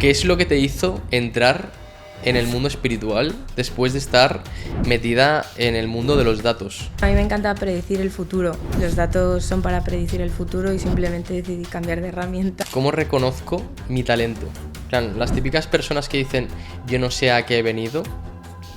¿Qué es lo que te hizo entrar en el mundo espiritual después de estar metida en el mundo de los datos? A mí me encanta predecir el futuro. Los datos son para predecir el futuro y simplemente decidí cambiar de herramienta. ¿Cómo reconozco mi talento? En plan, las típicas personas que dicen yo no sé a qué he venido,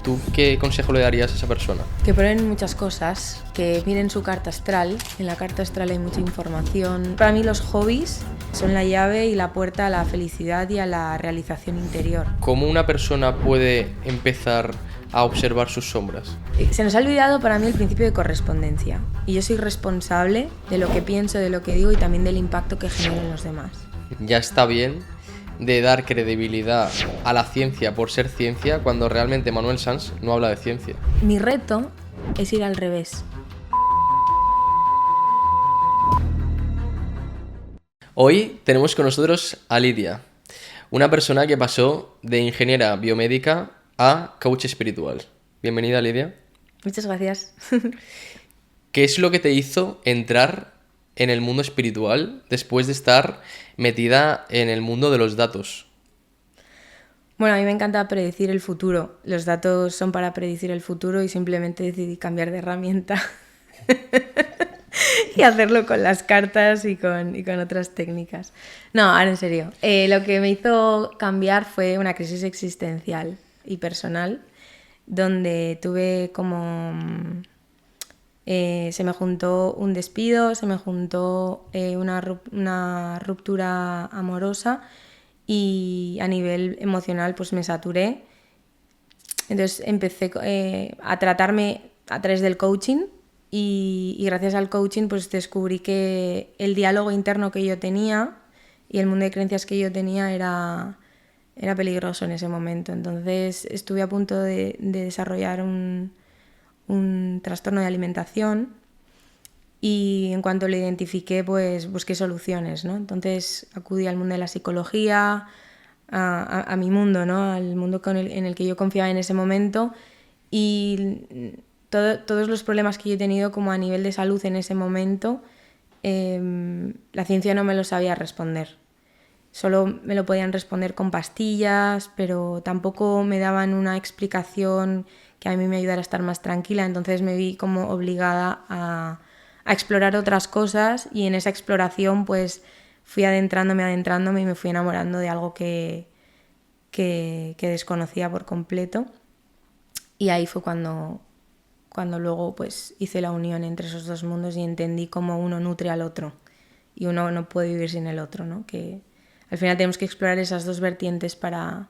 ¿tú qué consejo le darías a esa persona? Que prueben muchas cosas, que miren su carta astral. En la carta astral hay mucha información. Para mí los hobbies son la llave y la puerta a la felicidad y a la realización interior. ¿Cómo una persona puede empezar a observar sus sombras? Se nos ha olvidado para mí el principio de correspondencia. Y yo soy responsable de lo que pienso, de lo que digo y también del impacto que genero en los demás. Ya está bien de dar credibilidad a la ciencia por ser ciencia cuando realmente Manuel Sanz no habla de ciencia. Mi reto es ir al revés. Hoy tenemos con nosotros a Lidia, una persona que pasó de ingeniera biomédica a coach espiritual. Bienvenida, Lidia. Muchas gracias. ¿Qué es lo que te hizo entrar en el mundo espiritual después de estar metida en el mundo de los datos? Bueno, a mí me encanta predecir el futuro. Los datos son para predecir el futuro y simplemente decidí cambiar de herramienta y hacerlo con las cartas y con otras técnicas. No, ahora en serio. Lo que me hizo cambiar fue una crisis existencial y personal, donde tuve como... se me juntó un despido, se me juntó una ruptura amorosa y a nivel emocional pues me saturé. Entonces empecé a tratarme a través del coaching y gracias al coaching pues descubrí que el diálogo interno que yo tenía y el mundo de creencias que yo tenía era peligroso en ese momento. Entonces estuve a punto de desarrollar un trastorno de alimentación y en cuanto lo identifiqué pues busqué soluciones, ¿no? Entonces acudí al mundo de la psicología, a mi mundo, ¿no? Al mundo en el que yo confiaba en ese momento y todos los problemas que yo he tenido como a nivel de salud en ese momento la ciencia no me lo sabía responder. Solo me lo podían responder con pastillas, pero tampoco me daban una explicación que a mí me ayudara a estar más tranquila. Entonces me vi como obligada a explorar otras cosas y en esa exploración pues fui adentrándome y me fui enamorando de algo que desconocía por completo. Y ahí fue cuando luego pues hice la unión entre esos dos mundos y entendí cómo uno nutre al otro y uno no puede vivir sin el otro, ¿no? Que al final tenemos que explorar esas dos vertientes para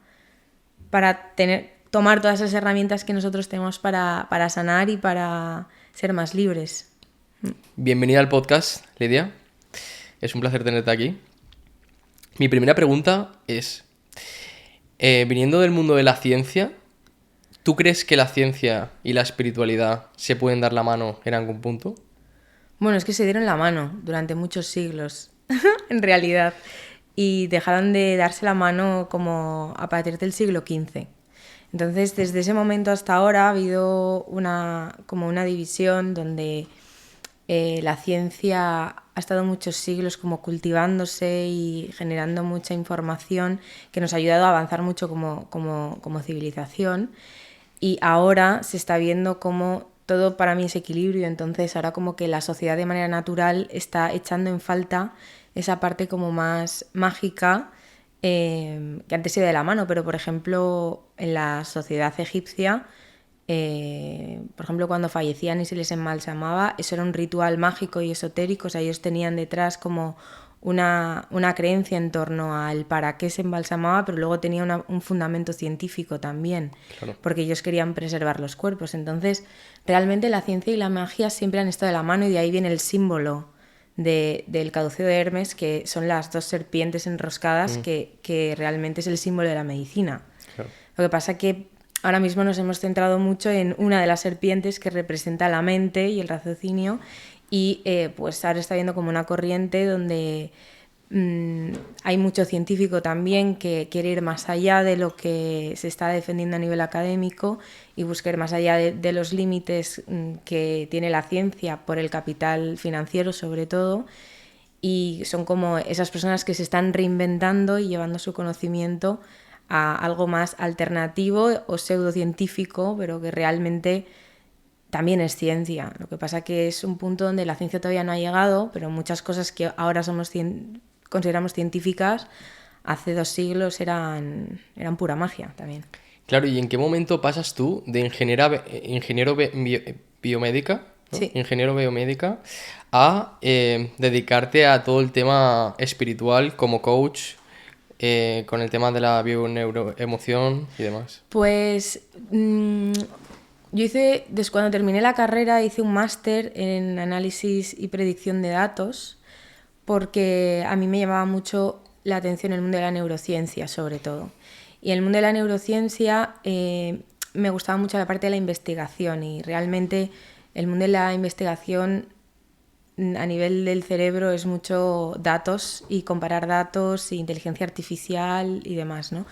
tomar todas esas herramientas que nosotros tenemos para sanar y para ser más libres. Bienvenida al podcast, Lidia. Es un placer tenerte aquí. Mi primera pregunta es, viniendo del mundo de la ciencia, ¿tú crees que la ciencia y la espiritualidad se pueden dar la mano en algún punto? Bueno, es que se dieron la mano durante muchos siglos, en realidad, y dejaron de darse la mano como a partir del siglo XV. Entonces, desde ese momento hasta ahora ha habido una división donde la ciencia ha estado muchos siglos como cultivándose y generando mucha información que nos ha ayudado a avanzar mucho como civilización. Y ahora se está viendo como todo para mí es equilibrio, entonces ahora como que la sociedad de manera natural está echando en falta esa parte como más mágica que antes iba de la mano, pero por ejemplo en la sociedad egipcia, por ejemplo cuando fallecían y se les embalsamaba, eso era un ritual mágico y esotérico, o sea, ellos tenían detrás como una creencia en torno al para qué se embalsamaba, pero luego tenía un fundamento científico también, claro, porque ellos querían preservar los cuerpos. Entonces, realmente la ciencia y la magia siempre han estado de la mano y de ahí viene el símbolo del caduceo de Hermes, que son las dos serpientes enroscadas, que realmente es el símbolo de la medicina. Claro. Lo que pasa que ahora mismo nos hemos centrado mucho en una de las serpientes que representa la mente y el raciocinio y pues ahora está viendo como una corriente donde hay mucho científico también que quiere ir más allá de lo que se está defendiendo a nivel académico y buscar más allá de los límites que tiene la ciencia por el capital financiero sobre todo y son como esas personas que se están reinventando y llevando su conocimiento a algo más alternativo o pseudocientífico, pero que realmente también es ciencia. Lo que pasa que es un punto donde la ciencia todavía no ha llegado, pero muchas cosas que ahora consideramos científicas, hace 2 siglos eran pura magia también. Claro, ¿y en qué momento pasas tú de biomédica, ¿no? Sí. Ingeniero biomédica, a dedicarte a todo el tema espiritual como coach, con el tema de la bioneuroemoción y demás? Pues yo cuando terminé la carrera, hice un máster en análisis y predicción de datos, porque a mí me llamaba mucho la atención el mundo de la neurociencia, sobre todo. Y en el mundo de la neurociencia me gustaba mucho la parte de la investigación, y realmente el mundo de la investigación a nivel del cerebro es mucho datos y comparar datos, inteligencia artificial y demás, ¿no?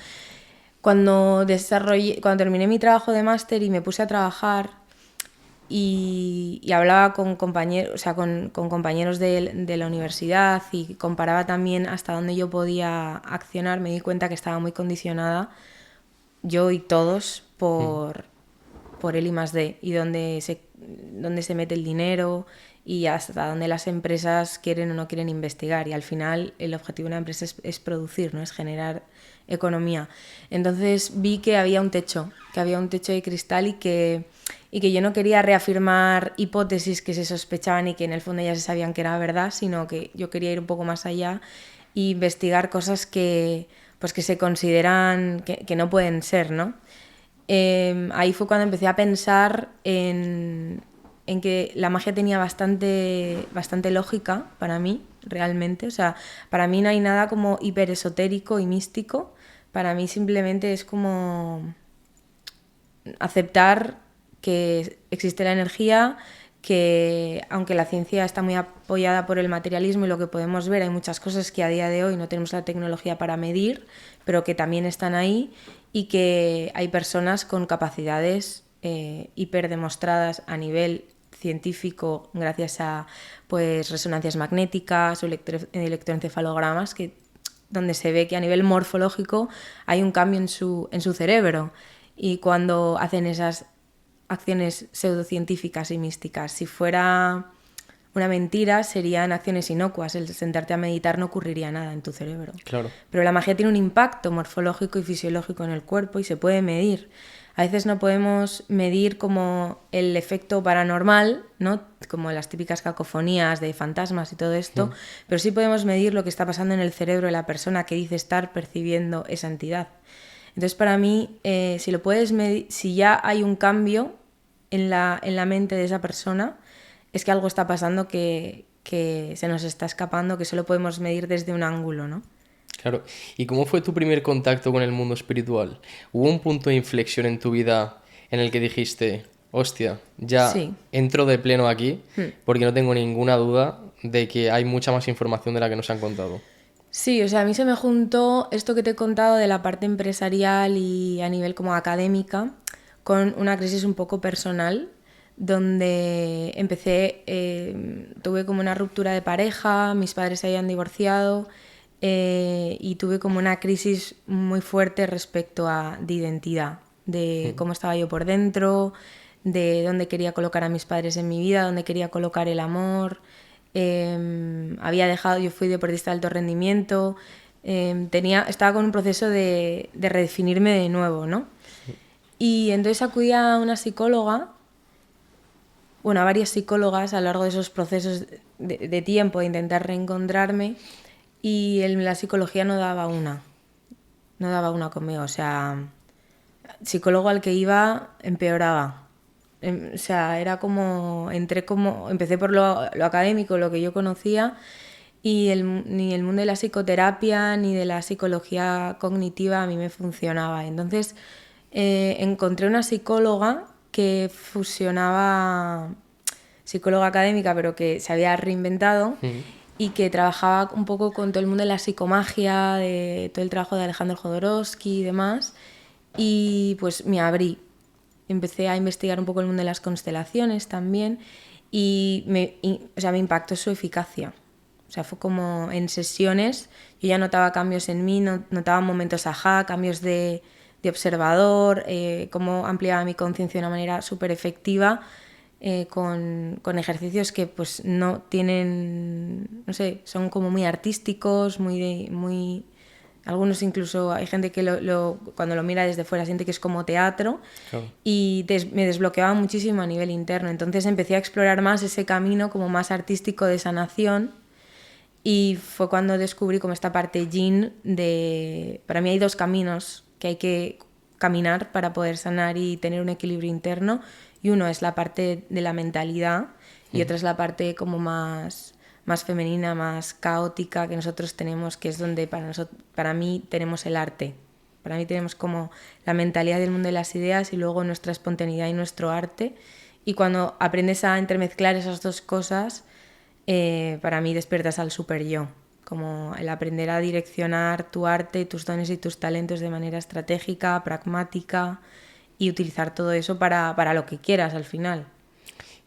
Cuando terminé mi trabajo de máster y me puse a trabajar y hablaba con compañeros, o sea, con compañeros de la universidad, y comparaba también hasta dónde yo podía accionar, me di cuenta que estaba muy condicionada, yo y todos, por el I+D y dónde se mete el dinero y hasta dónde las empresas quieren o no quieren investigar. Y al final el objetivo de una empresa es producir, ¿no? Es generar economía. Entonces vi que había un techo de cristal, y que yo no quería reafirmar hipótesis que se sospechaban y que en el fondo ya se sabían que era verdad, sino que yo quería ir un poco más allá e investigar cosas que se consideran que no pueden ser, ¿no? Ahí fue cuando empecé a pensar en que la magia tenía bastante lógica para mí, realmente. O sea, para mí no hay nada como hiperesotérico y místico. Para mí simplemente es como aceptar que existe la energía, que aunque la ciencia está muy apoyada por el materialismo y lo que podemos ver, hay muchas cosas que a día de hoy no tenemos la tecnología para medir, pero que también están ahí, y que hay personas con capacidades hiperdemostradas a nivel científico gracias a pues resonancias magnéticas o electroencefalogramas, donde se ve que a nivel morfológico hay un cambio en su cerebro, y cuando hacen esas acciones pseudocientíficas y místicas, si fuera una mentira, serían acciones inocuas. El sentarte a meditar no ocurriría nada en tu cerebro. Claro. Pero la magia tiene un impacto morfológico y fisiológico en el cuerpo y se puede medir. A veces no podemos medir como el efecto paranormal, ¿no? Como las típicas cacofonías de fantasmas y todo esto, pero sí podemos medir lo que está pasando en el cerebro de la persona que dice estar percibiendo esa entidad. Entonces, para mí, si lo puedes medir, si ya hay un cambio en la mente de esa persona, es que algo está pasando que se nos está escapando, que solo podemos medir desde un ángulo, ¿no? Claro. ¿Y cómo fue tu primer contacto con el mundo espiritual? ¿Hubo un punto de inflexión en tu vida en el que dijiste, hostia, ya Sí. entro de pleno aquí, porque no tengo ninguna duda de que hay mucha más información de la que nos han contado? Sí, o sea, a mí se me juntó esto que te he contado de la parte empresarial y a nivel como académica con una crisis un poco personal, donde tuve como una ruptura de pareja, mis padres se habían divorciado, y tuve como una crisis muy fuerte respecto de identidad, de cómo estaba yo por dentro, de dónde quería colocar a mis padres en mi vida, dónde quería colocar el amor. Yo fui deportista de alto rendimiento, estaba con un proceso de redefinirme de nuevo, ¿no? Y entonces acudí a una psicóloga, bueno, a varias psicólogas a lo largo de esos procesos de tiempo de intentar reencontrarme, y la psicología no daba una conmigo, o sea, psicólogo al que iba empeoraba. O sea, era como, empecé por lo académico, lo que yo conocía, y ni el mundo de la psicoterapia ni de la psicología cognitiva a mí me funcionaba. Entonces encontré una psicóloga que fusionaba psicóloga académica, pero que se había reinventado y que trabajaba un poco con todo el mundo de la psicomagia, de todo el trabajo de Alejandro Jodorowsky y demás, y pues me abrí. Empecé a investigar un poco el mundo de las constelaciones también, y me impactó su eficacia. O sea, fue como en sesiones, yo ya notaba cambios en mí, notaba momentos ajá, cambios de observador, cómo ampliaba mi conciencia de una manera súper efectiva, con ejercicios que pues no tienen, no sé, son como muy artísticos, muy algunos incluso hay gente que cuando lo mira desde fuera siente que es como teatro. Claro. Y me desbloqueaba muchísimo a nivel interno. Entonces empecé a explorar más ese camino como más artístico de sanación y fue cuando descubrí como esta parte yin de... Para mí hay dos caminos que hay que caminar para poder sanar y tener un equilibrio interno, y uno es la parte de la mentalidad y otra es la parte como más femenina, más caótica que nosotros tenemos, que es donde para mí tenemos el arte. Para mí tenemos como la mentalidad del mundo de las ideas y luego nuestra espontaneidad y nuestro arte. Y cuando aprendes a intermezclar esas dos cosas, para mí despiertas al super yo. Como el aprender a direccionar tu arte, tus dones y tus talentos de manera estratégica, pragmática, y utilizar todo eso para lo que quieras al final.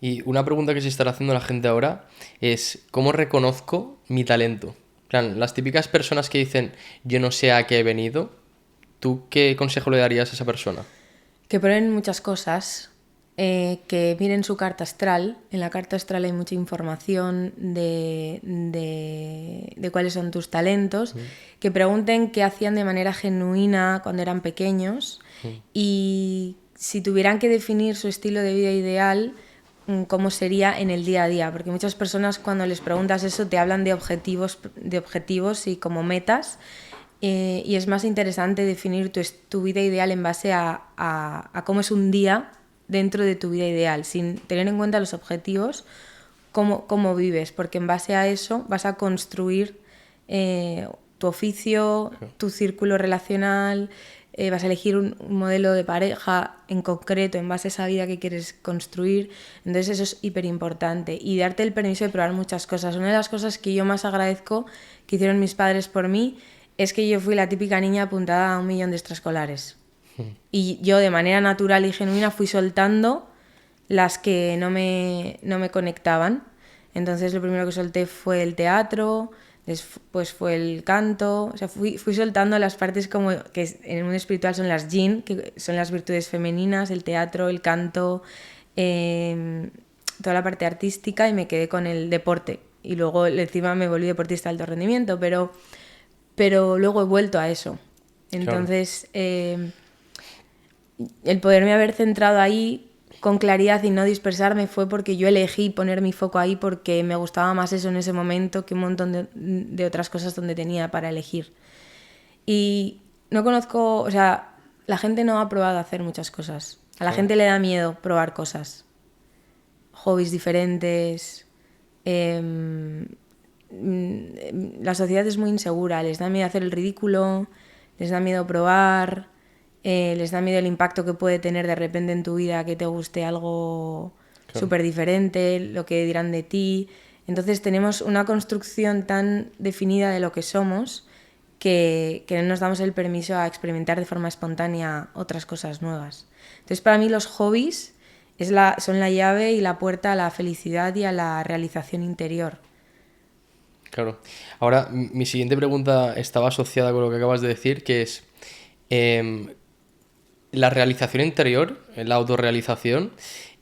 Y una pregunta que se estará haciendo la gente ahora es, ¿cómo reconozco mi talento? En plan, las típicas personas que dicen, yo no sé a qué he venido, ¿tú qué consejo le darías a esa persona? Que prueben muchas cosas, que miren su carta astral. En la carta astral hay mucha información de cuáles son tus talentos, que pregunten qué hacían de manera genuina cuando eran pequeños y si tuvieran que definir su estilo de vida ideal, cómo sería en el día a día, porque muchas personas cuando les preguntas eso te hablan de objetivos y como metas, y es más interesante definir tu vida ideal en base a cómo es un día dentro de tu vida ideal, sin tener en cuenta los objetivos, cómo vives, porque en base a eso vas a construir tu oficio, tu círculo relacional, vas a elegir un modelo de pareja en concreto en base a esa vida que quieres construir. Entonces eso es hiper importante, y darte el permiso de probar muchas cosas. Una de las cosas que yo más agradezco que hicieron mis padres por mí es que yo fui la típica niña apuntada a 1 millón de extraescolares. Y yo de manera natural y genuina fui soltando las que no me conectaban. Entonces lo primero que solté fue el teatro, después fue el canto. O sea, fui soltando las partes como que en el mundo espiritual son las yin, que son las virtudes femeninas, el teatro, el canto, toda la parte artística, y me quedé con el deporte. Y luego encima me volví deportista de alto rendimiento, pero luego he vuelto a eso. Entonces, el poderme haber centrado ahí con claridad y no dispersarme fue porque yo elegí poner mi foco ahí, porque me gustaba más eso en ese momento que un montón de otras cosas donde tenía para elegir. Y no conozco, o sea, la gente no ha probado a hacer muchas cosas. A la gente le da miedo probar cosas. Hobbies diferentes. La sociedad es muy insegura, les da miedo hacer el ridículo, les da miedo probar, les da miedo el impacto que puede tener de repente en tu vida que te guste algo súper diferente, lo que dirán de ti. Entonces tenemos una construcción tan definida de lo que somos que no nos damos el permiso a experimentar de forma espontánea otras cosas nuevas. Entonces para mí los hobbies son la llave y la puerta a la felicidad y a la realización interior. Claro. Ahora, mi siguiente pregunta estaba asociada con lo que acabas de decir, que es la realización interior, la autorrealización,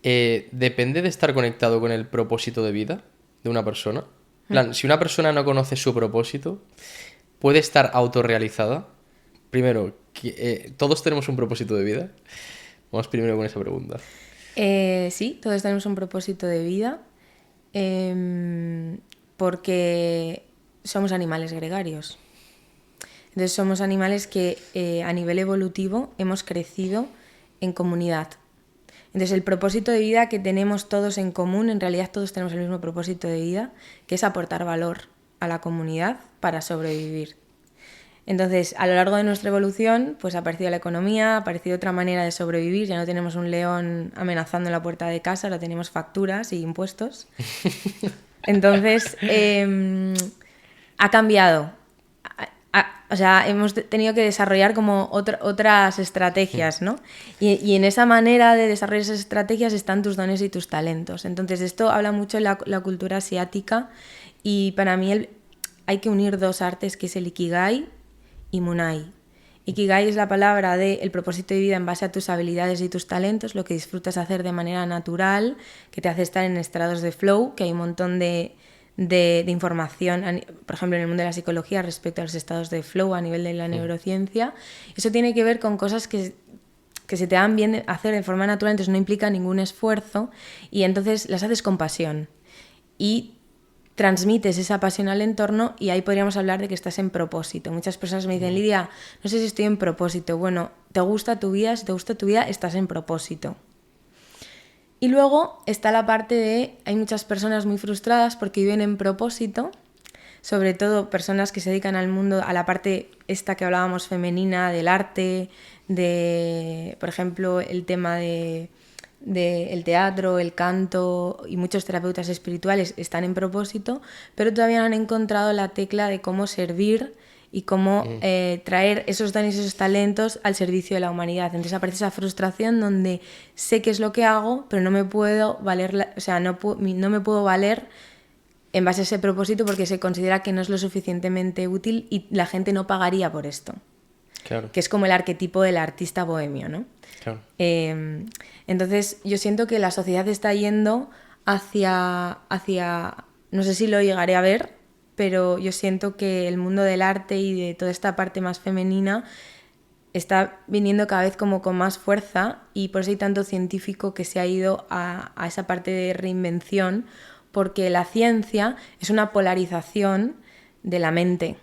¿depende de estar conectado con el propósito de vida de una persona? En plan, si una persona no conoce su propósito, ¿puede estar autorrealizada? Primero, ¿todos tenemos un propósito de vida? Vamos primero con esa pregunta. Sí, todos tenemos un propósito de vida. Porque somos animales gregarios. Entonces somos animales que a nivel evolutivo hemos crecido en comunidad. Entonces el propósito de vida que tenemos todos en común, en realidad todos tenemos el mismo propósito de vida, que es aportar valor a la comunidad para sobrevivir. Entonces, a lo largo de nuestra evolución, pues ha aparecido la economía, ha aparecido otra manera de sobrevivir. Ya no tenemos un león amenazando la puerta de casa, ahora tenemos facturas y impuestos. Entonces, ha cambiado. O sea, hemos tenido que desarrollar como otras estrategias, ¿no? Y en esa manera de desarrollar esas estrategias están tus dones y tus talentos. Entonces, esto habla mucho de la cultura asiática Y para mí hay que unir dos artes, que es el Ikigai y Munai. Ikigai es la palabra de el propósito de vida en base a tus habilidades y tus talentos, lo que disfrutas hacer de manera natural, que te hace estar en estados de flow, que hay un montón de información, por ejemplo, en el mundo de la psicología respecto a los estados de flow a nivel de la neurociencia. Eso tiene que ver con cosas que se te dan bien hacer de forma natural, entonces no implica ningún esfuerzo y entonces las haces con pasión. Y transmites esa pasión al entorno y ahí podríamos hablar de que estás en propósito. Muchas personas me dicen, Lidia, no sé si estoy en propósito. Bueno, ¿te gusta tu vida? Si te gusta tu vida, estás en propósito. Y luego está la parte de, hay muchas personas muy frustradas porque viven en propósito, sobre todo personas que se dedican al mundo, a la parte esta que hablábamos femenina, del arte, de, por ejemplo, el tema de el teatro, el canto y muchos terapeutas espirituales están en propósito, pero todavía no han encontrado la tecla de cómo servir y cómo traer esos dones y esos talentos al servicio de la humanidad. Entonces aparece esa frustración donde sé qué es lo que hago, pero no me puedo valer, no me puedo valer en base a ese propósito porque se considera que no es lo suficientemente útil y la gente no pagaría por esto. Claro. Que es como el arquetipo del artista bohemio, ¿no? Claro. Entonces yo siento que la sociedad está yendo hacia, no sé si lo llegaré a ver, pero yo siento que el mundo del arte y de toda esta parte más femenina está viniendo cada vez como con más fuerza y por eso hay tanto científico que se ha ido a esa parte de reinvención, porque la ciencia es una polarización de la mente.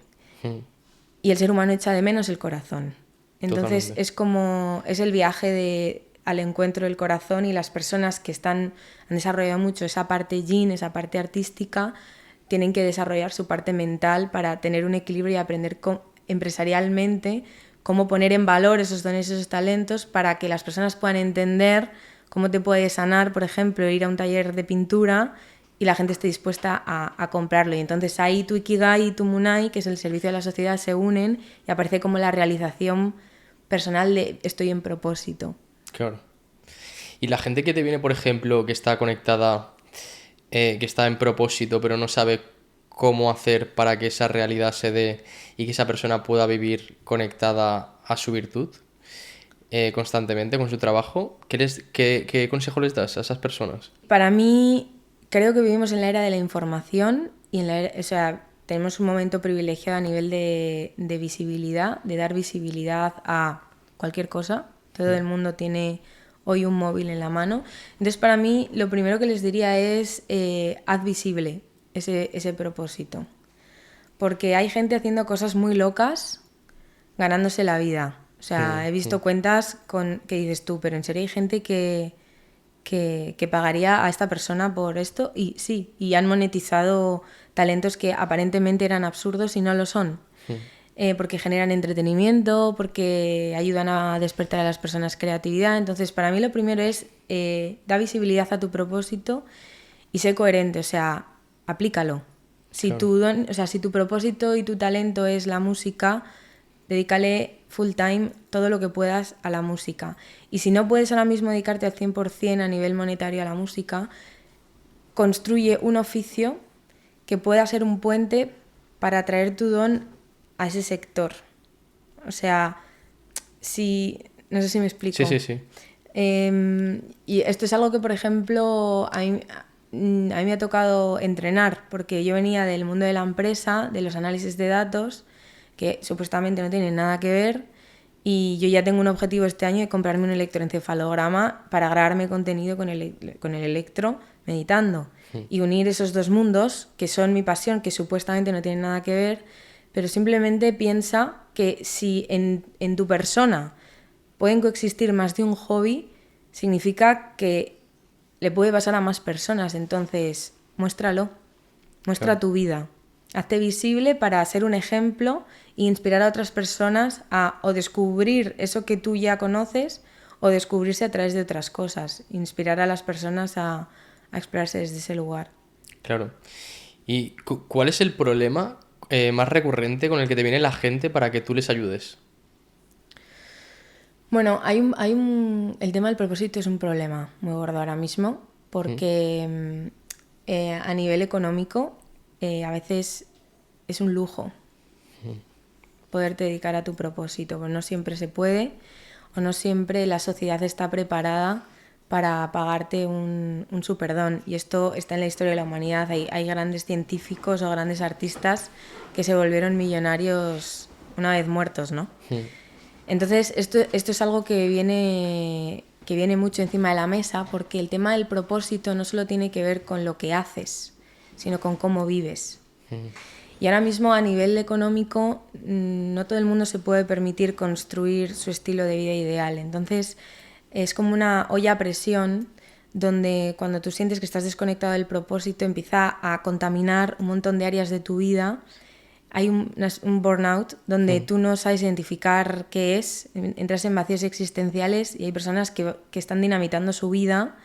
Y el ser humano echa de menos el corazón. Entonces totalmente. Es el viaje al encuentro del corazón y las personas que han desarrollado mucho esa parte yin, esa parte artística, tienen que desarrollar su parte mental para tener un equilibrio y aprender empresarialmente cómo poner en valor esos dones y esos talentos para que las personas puedan entender cómo te puede sanar, por ejemplo, ir a un taller de pintura y la gente esté dispuesta a comprarlo. Y entonces ahí tu Ikigai y tu Munai, que es el servicio a la sociedad, se unen y aparece como la realización personal de estoy en propósito. Claro. Y la gente que te viene, por ejemplo, que está conectada, que está en propósito, pero no sabe cómo hacer para que esa realidad se dé y que esa persona pueda vivir conectada a su virtud constantemente con su trabajo, ¿qué consejo les das a esas personas? Para mí, creo que vivimos en la era de la información y tenemos un momento privilegiado a nivel de visibilidad, de dar visibilidad a cualquier cosa. Todo el mundo tiene hoy un móvil en la mano. Entonces, para mí, lo primero que les diría es haz visible ese propósito. Porque hay gente haciendo cosas muy locas, ganándose la vida. O sea, he visto cuentas que dices tú, pero en serio hay gente que pagaría a esta persona por esto y sí, y han monetizado talentos que aparentemente eran absurdos y no lo son. Porque generan entretenimiento, porque ayudan a despertar a las personas creatividad. Entonces, para mí lo primero es da visibilidad a tu propósito y sé coherente, o sea, aplícalo. Si si tu propósito y tu talento es la música, dedícale full time todo lo que puedas a la música. Y si no puedes ahora mismo dedicarte al 100% a nivel monetario a la música, construye un oficio que pueda ser un puente para atraer tu don a ese sector. O sea, no sé si me explico. Sí. Y esto es algo que, por ejemplo, a mí me ha tocado entrenar, porque yo venía del mundo de la empresa, de los análisis de datos, que supuestamente no tienen nada que ver, y yo ya tengo un objetivo este año de comprarme un electroencefalograma para grabarme contenido con el electro meditando y unir esos dos mundos que son mi pasión, que supuestamente no tienen nada que ver, pero simplemente piensa que si en tu persona pueden coexistir más de un hobby, significa que le puede pasar a más personas. Entonces, muéstralo, muestra tu vida. Hazte visible para ser un ejemplo e inspirar a otras personas a o descubrir eso que tú ya conoces o descubrirse a través de otras cosas. Inspirar a las personas a explorarse desde ese lugar. Claro. ¿Y cuál es el problema más recurrente con el que te viene la gente para que tú les ayudes? Bueno, el tema del propósito es un problema muy gordo ahora mismo porque a nivel económico a veces es un lujo poderte dedicar a tu propósito, pues no siempre se puede o no siempre la sociedad está preparada para pagarte un superdón. Y esto está en la historia de la humanidad. Hay grandes científicos o grandes artistas que se volvieron millonarios una vez muertos, ¿no? Entonces, esto es algo que viene mucho encima de la mesa, porque el tema del propósito no solo tiene que ver con lo que haces, sino con cómo vives. Y ahora mismo a nivel económico no todo el mundo se puede permitir construir su estilo de vida ideal. Entonces es como una olla a presión donde cuando tú sientes que estás desconectado del propósito empieza a contaminar un montón de áreas de tu vida. Hay un burnout donde tú no sabes identificar qué es, entras en vacíos existenciales y hay personas que están dinamitando su vida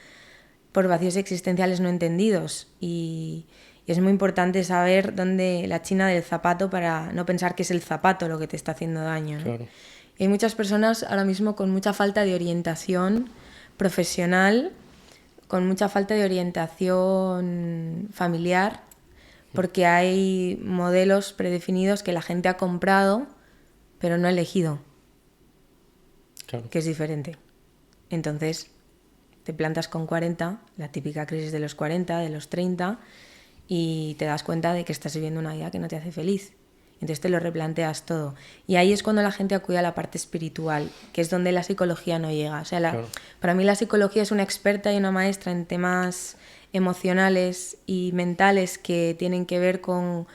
por vacíos existenciales no entendidos. Y es muy importante saber dónde la china del zapato para no pensar que es el zapato lo que te está haciendo daño, ¿no? Claro. Y hay muchas personas ahora mismo con mucha falta de orientación profesional, con mucha falta de orientación familiar, porque hay modelos predefinidos que la gente ha comprado, pero no ha elegido, Claro. que es diferente. Entonces, te plantas con 40, la típica crisis de los 40, de los 30, y te das cuenta de que estás viviendo una vida que no te hace feliz. Entonces te lo replanteas todo. Y ahí es cuando la gente acude a la parte espiritual, que es donde la psicología no llega. O sea, Claro. para mí la psicología es una experta y una maestra en temas emocionales y mentales que tienen que ver con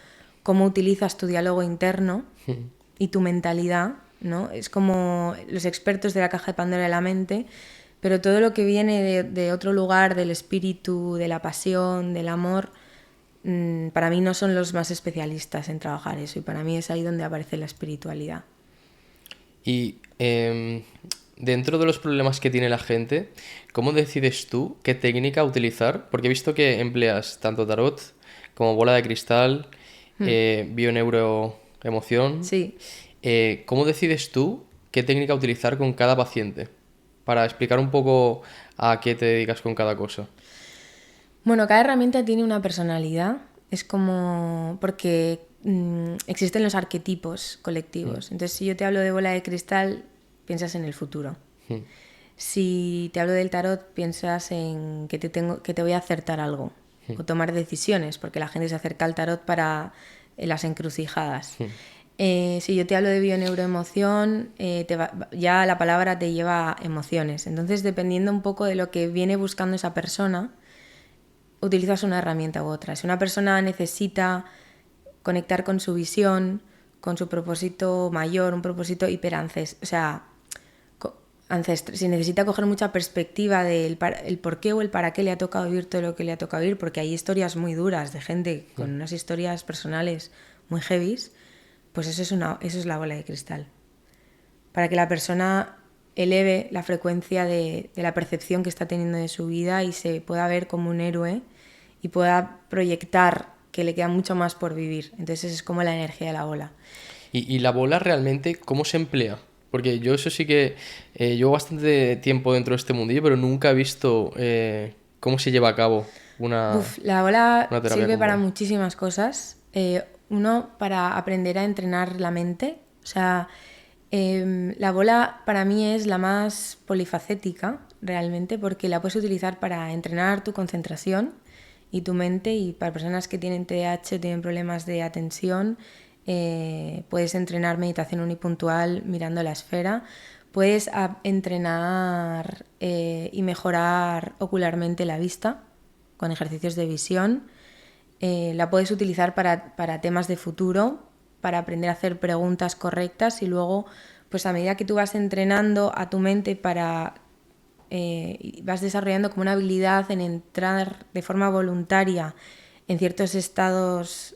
cómo utilizas tu diálogo interno y tu mentalidad, ¿no? Es como los expertos de la caja de Pandora de la mente, pero todo lo que viene de otro lugar, del espíritu, de la pasión, del amor, para mí no son los más especialistas en trabajar eso, y para mí es ahí donde aparece la espiritualidad. Y dentro de los problemas que tiene la gente, ¿cómo decides tú qué técnica utilizar? Porque he visto que empleas tanto tarot como bola de cristal, bioneuroemoción. Sí. ¿Cómo decides tú qué técnica utilizar con cada paciente? Para explicar un poco a qué te dedicas con cada cosa. Bueno, cada herramienta tiene una personalidad. Es como... porque existen los arquetipos colectivos. Entonces, si yo te hablo de bola de cristal, piensas en el futuro. Si te hablo del tarot, piensas en que te voy a acertar algo. O tomar decisiones, porque la gente se acerca al tarot para las encrucijadas. Si yo te hablo de bioneuroemoción, ya la palabra te lleva a emociones. Entonces, dependiendo un poco de lo que viene buscando esa persona, utilizas una herramienta u otra. Si una persona necesita conectar con su visión, con su propósito mayor, un propósito ancestral, si necesita coger mucha perspectiva del el por qué o el para qué le ha tocado vivir todo lo que le ha tocado vivir, porque hay historias muy duras de gente con unas historias personales muy heavies, pues eso es la bola de cristal. Para que la persona eleve la frecuencia de la percepción que está teniendo de su vida y se pueda ver como un héroe y pueda proyectar que le queda mucho más por vivir. Entonces es como la energía de la bola. ¿Y la bola realmente cómo se emplea? Porque yo eso sí que llevo bastante tiempo dentro de este mundillo, pero nunca he visto cómo se lleva a cabo La bola una terapia sirve con para bola. muchísimas cosas. Uno, para aprender a entrenar la mente. O sea, la bola para mí es la más polifacética realmente, porque la puedes utilizar para entrenar tu concentración y tu mente, y para personas que tienen TDAH o tienen problemas de atención, puedes entrenar meditación unipuntual mirando la esfera. Puedes entrenar y mejorar ocularmente la vista con ejercicios de visión. La puedes utilizar para temas de futuro, para aprender a hacer preguntas correctas, y luego, pues a medida que tú vas entrenando a tu mente vas desarrollando como una habilidad en entrar de forma voluntaria en ciertos estados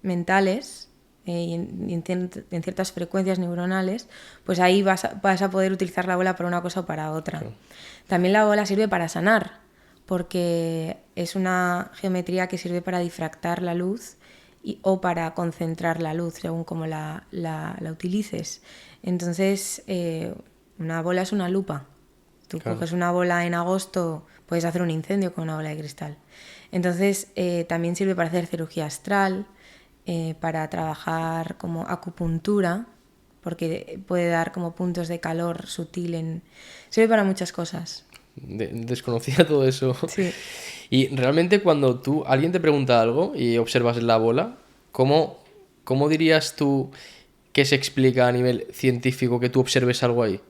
mentales y en ciertas frecuencias neuronales, pues ahí vas a poder utilizar la bola para una cosa o para otra. Sí. También la bola sirve para sanar, porque es una geometría que sirve para difractar la luz o para concentrar la luz, según como la utilices. Entonces, una bola es una lupa. Tú Claro. coges una bola en agosto, puedes hacer un incendio con una bola de cristal. Entonces, también sirve para hacer cirugía astral, para trabajar como acupuntura, porque puede dar como puntos de calor sutil en... Sirve para muchas cosas. Desconocía todo eso. Sí. Y realmente cuando alguien te pregunta algo y observas la bola, ¿cómo dirías tú que se explica a nivel científico que tú observes algo ahí?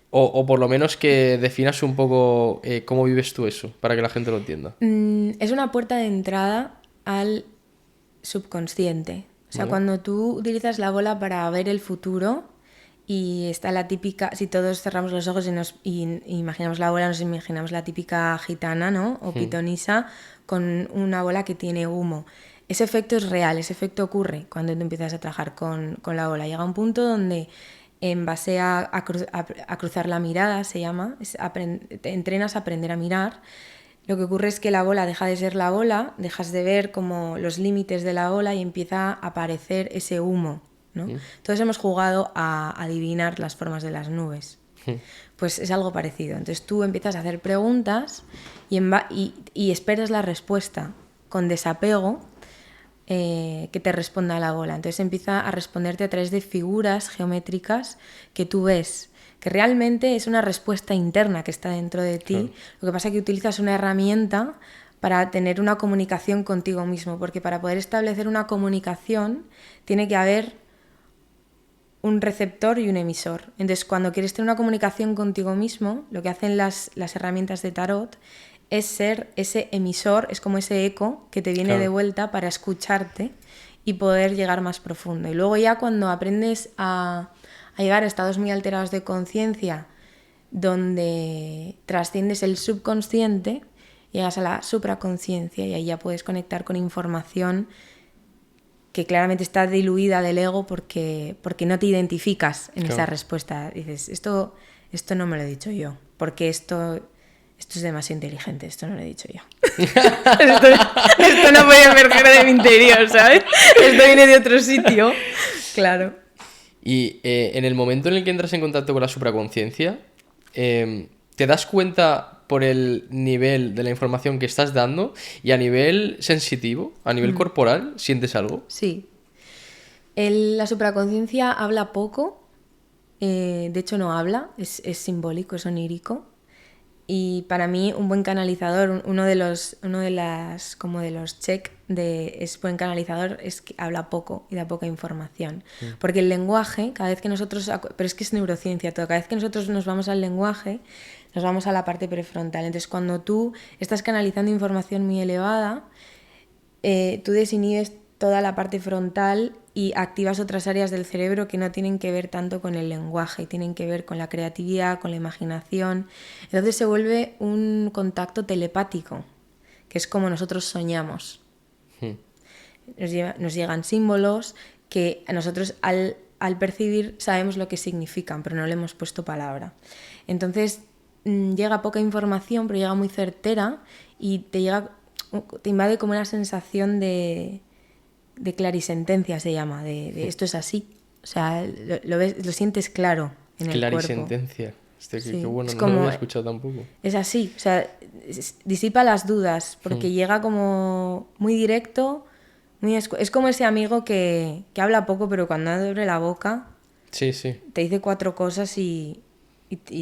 O por lo menos que definas un poco cómo vives tú eso, para que la gente lo entienda. Es una puerta de entrada al subconsciente. O sea, ¿Vale? cuando tú utilizas la bola para ver el futuro y está la típica, si todos cerramos los ojos y imaginamos la bola, nos imaginamos la típica gitana, ¿no? O pitonisa con una bola que tiene humo. Ese efecto es real, ese efecto ocurre cuando tú empiezas a trabajar con la bola. Llega un punto donde en base a cruzar la mirada, se llama, te entrenas a aprender a mirar. Lo que ocurre es que la bola deja de ser la bola, dejas de ver como los límites de la bola y empieza a aparecer ese humo, ¿no? Entonces hemos jugado a adivinar las formas de las nubes. Pues es algo parecido. Entonces tú empiezas a hacer preguntas y esperas la respuesta con desapego que te responda la bola. Entonces empieza a responderte a través de figuras geométricas que tú ves, que realmente es una respuesta interna que está dentro de ti. Claro. Lo que pasa es que utilizas una herramienta para tener una comunicación contigo mismo, porque para poder establecer una comunicación tiene que haber un receptor y un emisor. Entonces, cuando quieres tener una comunicación contigo mismo, lo que hacen las herramientas de tarot es ser ese emisor, es como ese eco que te viene claro. de vuelta para escucharte y poder llegar más profundo. Y luego ya cuando aprendes a llegar a estados muy alterados de conciencia, donde trasciendes el subconsciente, llegas a la supraconciencia y ahí ya puedes conectar con información que claramente está diluida del ego porque no te identificas en claro. esa respuesta. Dices, esto no me lo he dicho yo, porque esto es demasiado inteligente, esto no lo he dicho yo. esto no puede emerger de mi interior, ¿sabes? Esto viene de otro sitio, claro. Y en el momento en el que entras en contacto con la supraconciencia, ¿te das cuenta por el nivel de la información que estás dando y a nivel sensitivo, a nivel corporal, sientes algo? Sí. La supraconciencia habla poco, de hecho no habla, es simbólico, es onírico. Y para mí un buen canalizador, uno de los check de es buen canalizador es que habla poco y da poca información. Porque el lenguaje, cada vez que nosotros, pero es que es neurociencia todo, cada vez que nosotros nos vamos al lenguaje, nos vamos a la parte prefrontal. Entonces cuando tú estás canalizando información muy elevada, tú desinhibes toda la parte frontal y activas otras áreas del cerebro que no tienen que ver tanto con el lenguaje, tienen que ver con la creatividad, con la imaginación. Entonces se vuelve un contacto telepático, que es como nosotros soñamos. Nos llegan símbolos que a nosotros al percibir sabemos lo que significan, pero no le hemos puesto palabra. Entonces llega poca información, pero llega muy certera y te invade como una sensación de clarisentencia, se llama, de esto es así. O sea, lo ves, lo sientes claro en el cuerpo. Clarisentencia. Sí, qué bueno, no como, lo había escuchado tampoco. Es así, o sea, disipa las dudas, porque llega como muy directo, es como ese amigo que habla poco, pero cuando abre la boca sí. te dice 4 cosas y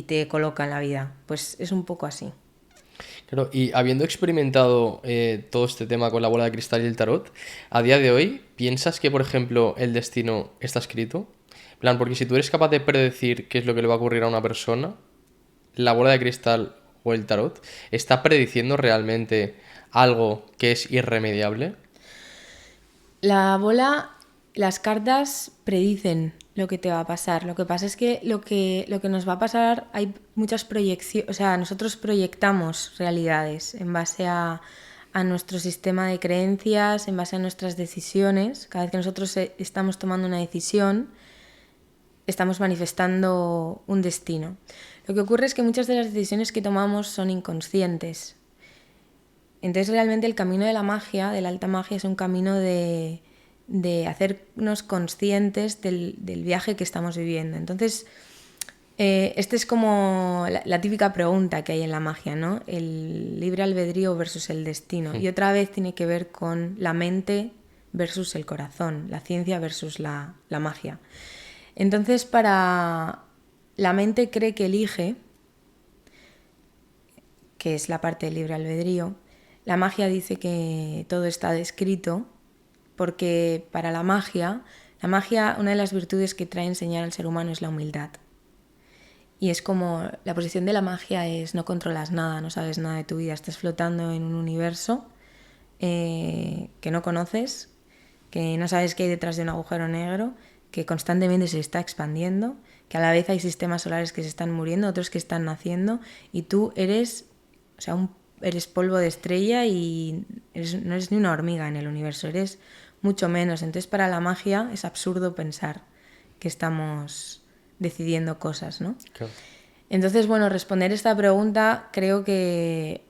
te coloca en la vida. Pues es un poco así. Claro, y habiendo experimentado todo este tema con la bola de cristal y el tarot, a día de hoy, ¿piensas que, por ejemplo, el destino está escrito? En plan, porque si tú eres capaz de predecir qué es lo que le va a ocurrir a una persona, la bola de cristal o el tarot, ¿está prediciendo realmente algo que es irremediable? La bola, las cartas predicen lo que te va a pasar. Lo que pasa es que lo que nos va a pasar, hay muchas proyecciones, o sea, nosotros proyectamos realidades en base a nuestro sistema de creencias, en base a nuestras decisiones. Cada vez que nosotros estamos tomando una decisión, estamos manifestando un destino. Lo que ocurre es que muchas de las decisiones que tomamos son inconscientes. Entonces realmente el camino de la magia, de la alta magia, es un camino de hacernos conscientes del viaje que estamos viviendo. Entonces Este es como la típica pregunta que hay en la magia, ¿no? El libre albedrío versus el destino. Y otra vez tiene que ver con la mente versus el corazón, la ciencia versus la magia. Entonces, para la mente cree que elige, que es la parte del libre albedrío. La magia dice que todo está descrito, porque para la magia, una de las virtudes que trae enseñar al ser humano es la humildad. Y es como, la posición de la magia es no controlas nada, no sabes nada de tu vida, estás flotando en un universo que no conoces, que no sabes qué hay detrás de un agujero negro, que constantemente se está expandiendo, que a la vez hay sistemas solares que se están muriendo, otros que están naciendo, y tú eres, o sea, eres polvo de estrella y no eres ni una hormiga en el universo, eres mucho menos. Entonces, para la magia es absurdo pensar que estamos decidiendo cosas, ¿no? Claro. Entonces, bueno, responder esta pregunta creo que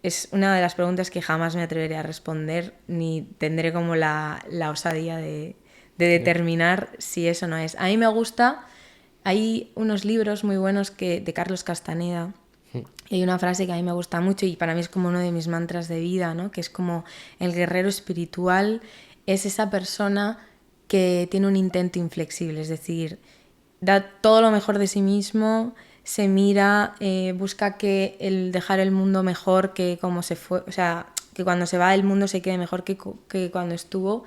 es una de las preguntas que jamás me atreveré a responder, ni tendré como la osadía de determinar si eso no es. A mí me gusta, hay unos libros muy buenos de Carlos Castaneda, y hay una frase que a mí me gusta mucho y para mí es como uno de mis mantras de vida, ¿no? Que es como el guerrero espiritual es esa persona que tiene un intento inflexible, es decir, da todo lo mejor de sí mismo, se mira, busca que dejar el mundo mejor que como se fue, o sea, que cuando se va el mundo se quede mejor que cuando estuvo,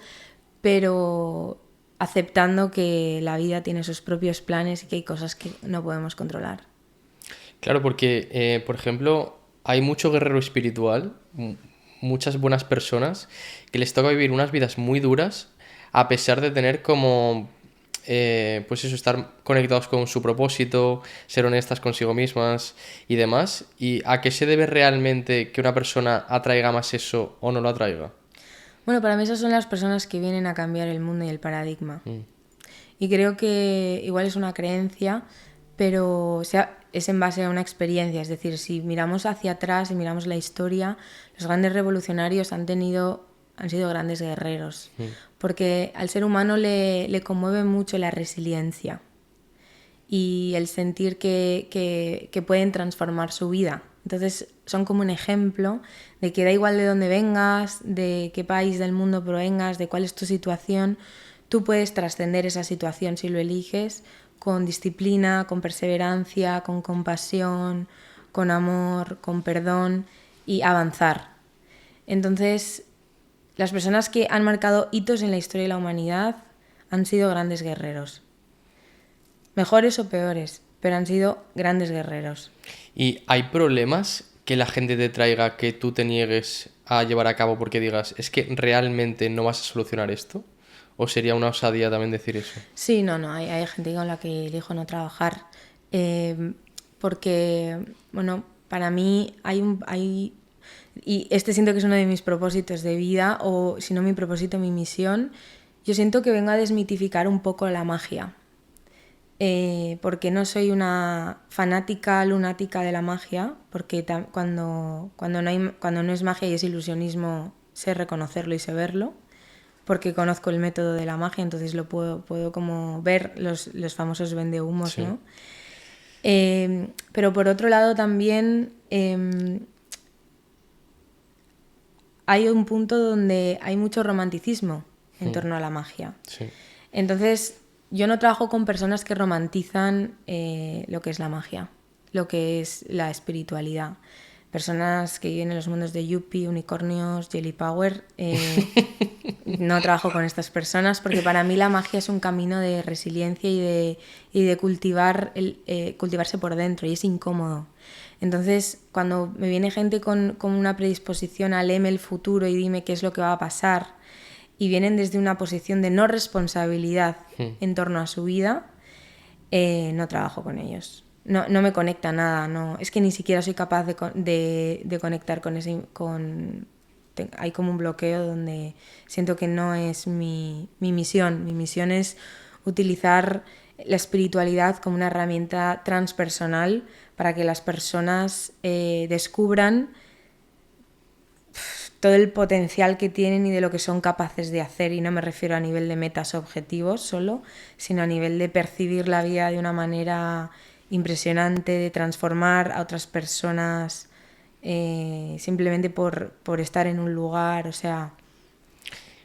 pero aceptando que la vida tiene sus propios planes y que hay cosas que no podemos controlar. Claro, porque, por ejemplo, hay mucho guerrero espiritual, muchas buenas personas que les toca vivir unas vidas muy duras a pesar de tener como, pues eso, estar conectados con su propósito, ser honestas consigo mismas y demás. ¿Y a qué se debe realmente que una persona atraiga más eso o no lo atraiga? Bueno, para mí esas son las personas que vienen a cambiar el mundo y el paradigma. Y creo que igual es una creencia, pero es en base a una experiencia. Es decir, si miramos hacia atrás y miramos la historia, los grandes revolucionarios han sido grandes guerreros. Porque al ser humano le conmueve mucho la resiliencia y el sentir que pueden transformar su vida. Entonces son como un ejemplo de que da igual de dónde vengas, de qué país del mundo provengas, de cuál es tu situación, tú puedes trascender esa situación si lo eliges con disciplina, con perseverancia, con compasión, con amor, con perdón y avanzar. Entonces, las personas que han marcado hitos en la historia de la humanidad han sido grandes guerreros. Mejores o peores, pero han sido grandes guerreros. ¿Y hay problemas que la gente te traiga que tú te niegues a llevar a cabo porque digas, es que realmente no vas a solucionar esto? ¿O sería una osadía también decir eso? Sí, no, hay gente con la que elijo no trabajar. Porque, bueno, para mí y este siento que es uno de mis propósitos de vida, o si no mi propósito, mi misión. Yo siento que vengo a desmitificar un poco la magia. Porque no soy una fanática lunática de la magia, porque cuando no es magia y es ilusionismo, sé reconocerlo y sé verlo, porque conozco el método de la magia, entonces lo puedo como ver los famosos vendehumos, sí, ¿no? Pero por otro lado también hay un punto donde hay mucho romanticismo en torno a la magia. Sí. Entonces, yo no trabajo con personas que romantizan lo que es la magia, lo que es la espiritualidad. Personas que viven en los mundos de Yuppie, unicornios, Jelly Power. No trabajo con estas personas porque para mí la magia es un camino de resiliencia y de cultivarse por dentro, y es incómodo. Entonces, cuando me viene gente con una predisposición a léeme el futuro y dime qué es lo que va a pasar, y vienen desde una posición de no responsabilidad en torno a su vida, no trabajo con ellos. No me conecta nada, no. Es que ni siquiera soy capaz de conectar con ese... Hay como un bloqueo donde siento que no es mi misión. Mi misión es utilizar la espiritualidad como una herramienta transpersonal para que las personas descubran todo el potencial que tienen y de lo que son capaces de hacer, y no me refiero a nivel de metas o objetivos solo, sino a nivel de percibir la vida de una manera impresionante de transformar a otras personas simplemente por estar en un lugar, o sea...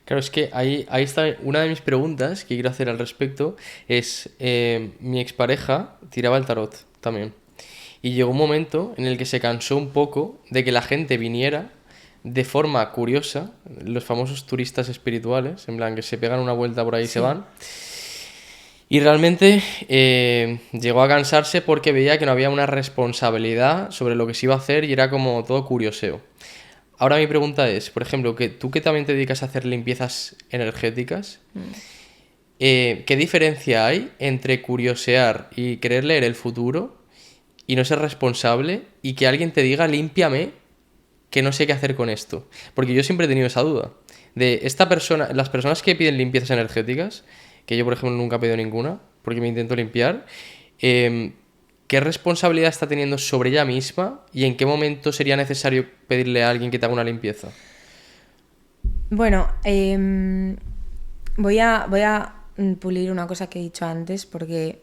Claro, es que ahí está una de mis preguntas que quiero hacer al respecto. Es, mi expareja tiraba el tarot también. Y llegó un momento en el que se cansó un poco de que la gente viniera de forma curiosa, los famosos turistas espirituales, en plan que se pegan una vuelta por ahí y se Sí. van. Y realmente llegó a cansarse porque veía que no había una responsabilidad sobre lo que se iba a hacer y era como todo curioseo. Ahora mi pregunta es, por ejemplo, que tú que también te dedicas a hacer limpiezas energéticas, ¿qué diferencia hay entre curiosear y querer leer el futuro y no ser responsable y que alguien te diga límpiame que no sé qué hacer con esto? Porque yo siempre he tenido esa duda de esta persona, las personas que piden limpiezas energéticas, que yo por ejemplo nunca he pedido ninguna porque me intento limpiar, ¿qué responsabilidad está teniendo sobre ella misma y en qué momento sería necesario pedirle a alguien que te haga una limpieza? Bueno, voy a pulir una cosa que he dicho antes porque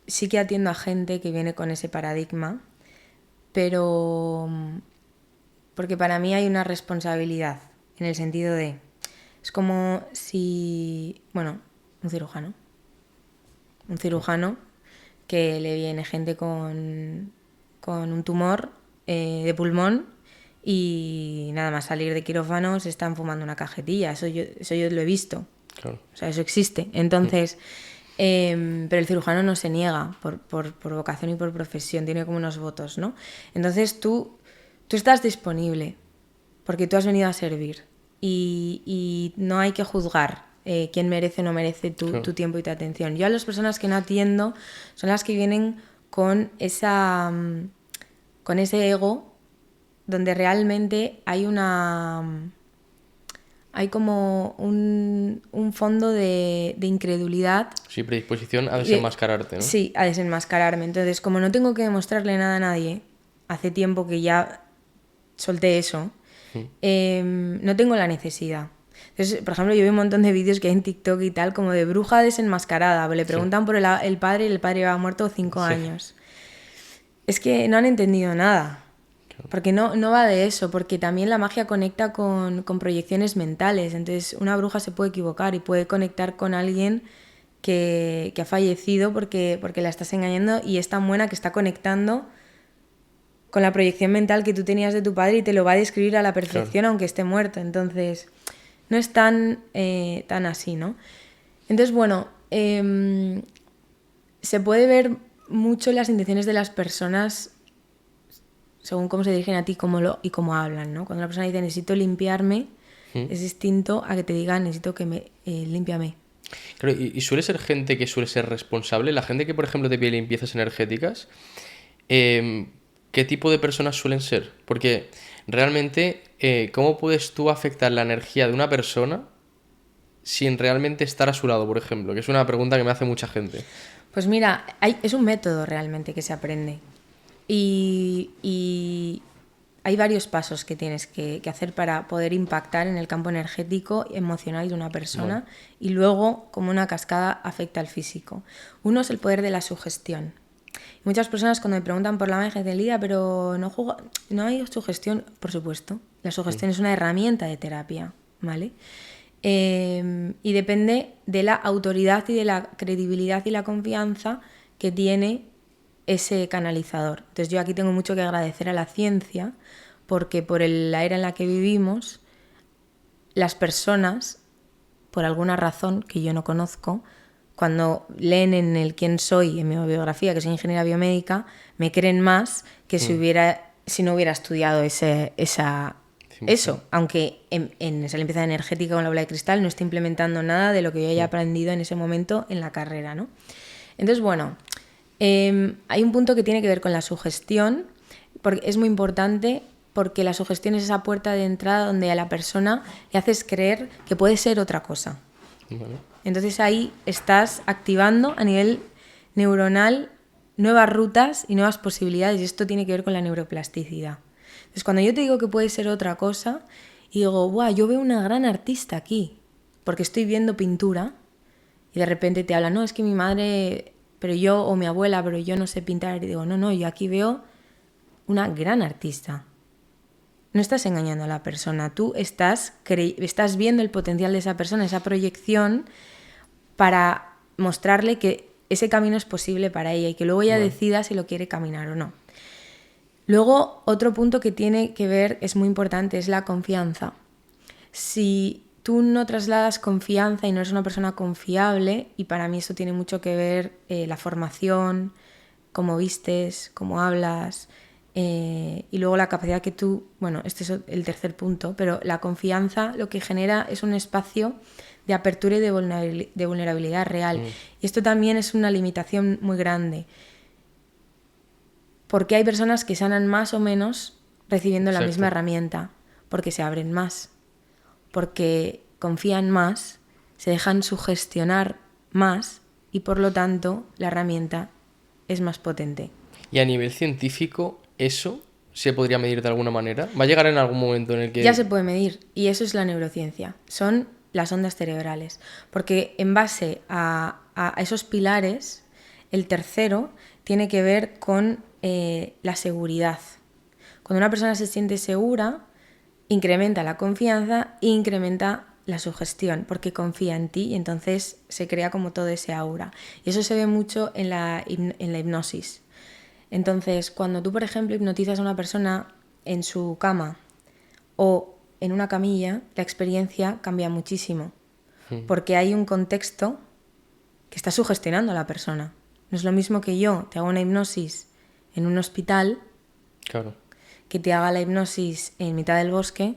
sí que atiendo a gente que viene con ese paradigma, pero porque para mí hay una responsabilidad en el sentido de, es como si, bueno, un cirujano que le viene gente con un tumor de pulmón y nada más salir de quirófano se están fumando una cajetilla. Eso yo lo he visto. Claro. O sea, eso existe. Entonces, pero el cirujano no se niega por vocación y por profesión, tiene como unos votos, ¿no? Entonces tú estás disponible porque tú has venido a servir y no hay que juzgar quién merece o no merece Claro. tu tiempo y tu atención. Yo a las personas que no atiendo son las que vienen con con ese ego donde realmente hay como un fondo de incredulidad. Sí, predisposición a desenmascararte, ¿no? Sí, a desenmascararme. Entonces, como no tengo que demostrarle nada a nadie, hace tiempo que ya solté eso, no tengo la necesidad. Entonces, por ejemplo, yo veo un montón de vídeos que hay en TikTok y tal, como de bruja desenmascarada. Le preguntan por el padre y el padre va muerto 5 Sí. años. Es que no han entendido nada. Porque no va de eso, porque también la magia conecta con proyecciones mentales. Entonces, una bruja se puede equivocar y puede conectar con alguien que ha fallecido porque la estás engañando y es tan buena que está conectando con la proyección mental que tú tenías de tu padre y te lo va a describir a la perfección, aunque esté muerto. Entonces, no es tan así, ¿no? Entonces, bueno, se puede ver mucho las intenciones de las personas según cómo se dirigen a ti y cómo hablan, ¿no? Cuando una persona dice necesito limpiarme, es distinto a que te digan necesito que me límpiame. Claro, y suele ser gente que suele ser responsable. La gente que, por ejemplo, te pide limpiezas energéticas, ¿qué tipo de personas suelen ser? Porque realmente, ¿cómo puedes tú afectar la energía de una persona sin realmente estar a su lado, por ejemplo? Que es una pregunta que me hace mucha gente. Pues mira, es un método realmente que se aprende. Y hay varios pasos que tienes que hacer para poder impactar en el campo energético y emocional de una persona y luego, como una cascada, afecta al físico. Uno es el poder de la sugestión. Muchas personas cuando me preguntan por la magia dicen, Lidia, pero no hay sugestión. Por supuesto, la sugestión es una herramienta de terapia, ¿vale? Y depende de la autoridad y de la credibilidad y la confianza que tiene ese canalizador. Entonces yo aquí tengo mucho que agradecer a la ciencia porque por la era en la que vivimos, las personas, por alguna razón que yo no conozco, cuando leen en el quién soy, en mi biografía, que soy ingeniera biomédica, me creen más que si no hubiera estudiado eso. Aunque en esa limpieza energética con la bola de cristal no estoy implementando nada de lo que yo haya aprendido en ese momento en la carrera, ¿no? Entonces, bueno, hay un punto que tiene que ver con la sugestión, porque es muy importante porque la sugestión es esa puerta de entrada donde a la persona le haces creer que puede ser otra cosa. Vale. Entonces ahí estás activando a nivel neuronal nuevas rutas y nuevas posibilidades y esto tiene que ver con la neuroplasticidad. Entonces cuando yo te digo que puede ser otra cosa y digo, ¡buah! Yo veo una gran artista aquí porque estoy viendo pintura y de repente te habla, no, es que mi madre pero yo, o mi abuela, pero yo no sé pintar. Y digo, no, yo aquí veo una gran artista. No estás engañando a la persona, tú estás viendo el potencial de esa persona, esa proyección, para mostrarle que ese camino es posible para ella y que luego ella decida si lo quiere caminar o no. Luego, otro punto que tiene que ver, es muy importante, es la confianza. Si tú no trasladas confianza y no eres una persona confiable, y para mí eso tiene mucho que ver la formación, cómo vistes, cómo hablas, y luego la capacidad que tú, bueno, este es el tercer punto, pero la confianza lo que genera es un espacio de apertura y de vulnerabilidad real. Y esto también es una limitación muy grande, porque hay personas que sanan más o menos recibiendo la misma herramienta, porque se abren más, porque confían más, se dejan sugestionar más y por lo tanto la herramienta es más potente. Y a nivel científico, ¿eso se podría medir de alguna manera? ¿Va a llegar en algún momento en el que...? Ya se puede medir, y eso es la neurociencia. Son las ondas cerebrales. Porque en base a esos pilares, el tercero tiene que ver con la seguridad. Cuando una persona se siente segura, incrementa la confianza e incrementa la sugestión, porque confía en ti y entonces se crea como todo ese aura. Y eso se ve mucho en la hipnosis. Entonces, cuando tú, por ejemplo, hipnotizas a una persona en su cama o en una camilla, la experiencia cambia muchísimo, porque hay un contexto que está sugestionando a la persona. No es lo mismo que yo te haga una hipnosis en un hospital, claro, que te haga la hipnosis en mitad del bosque,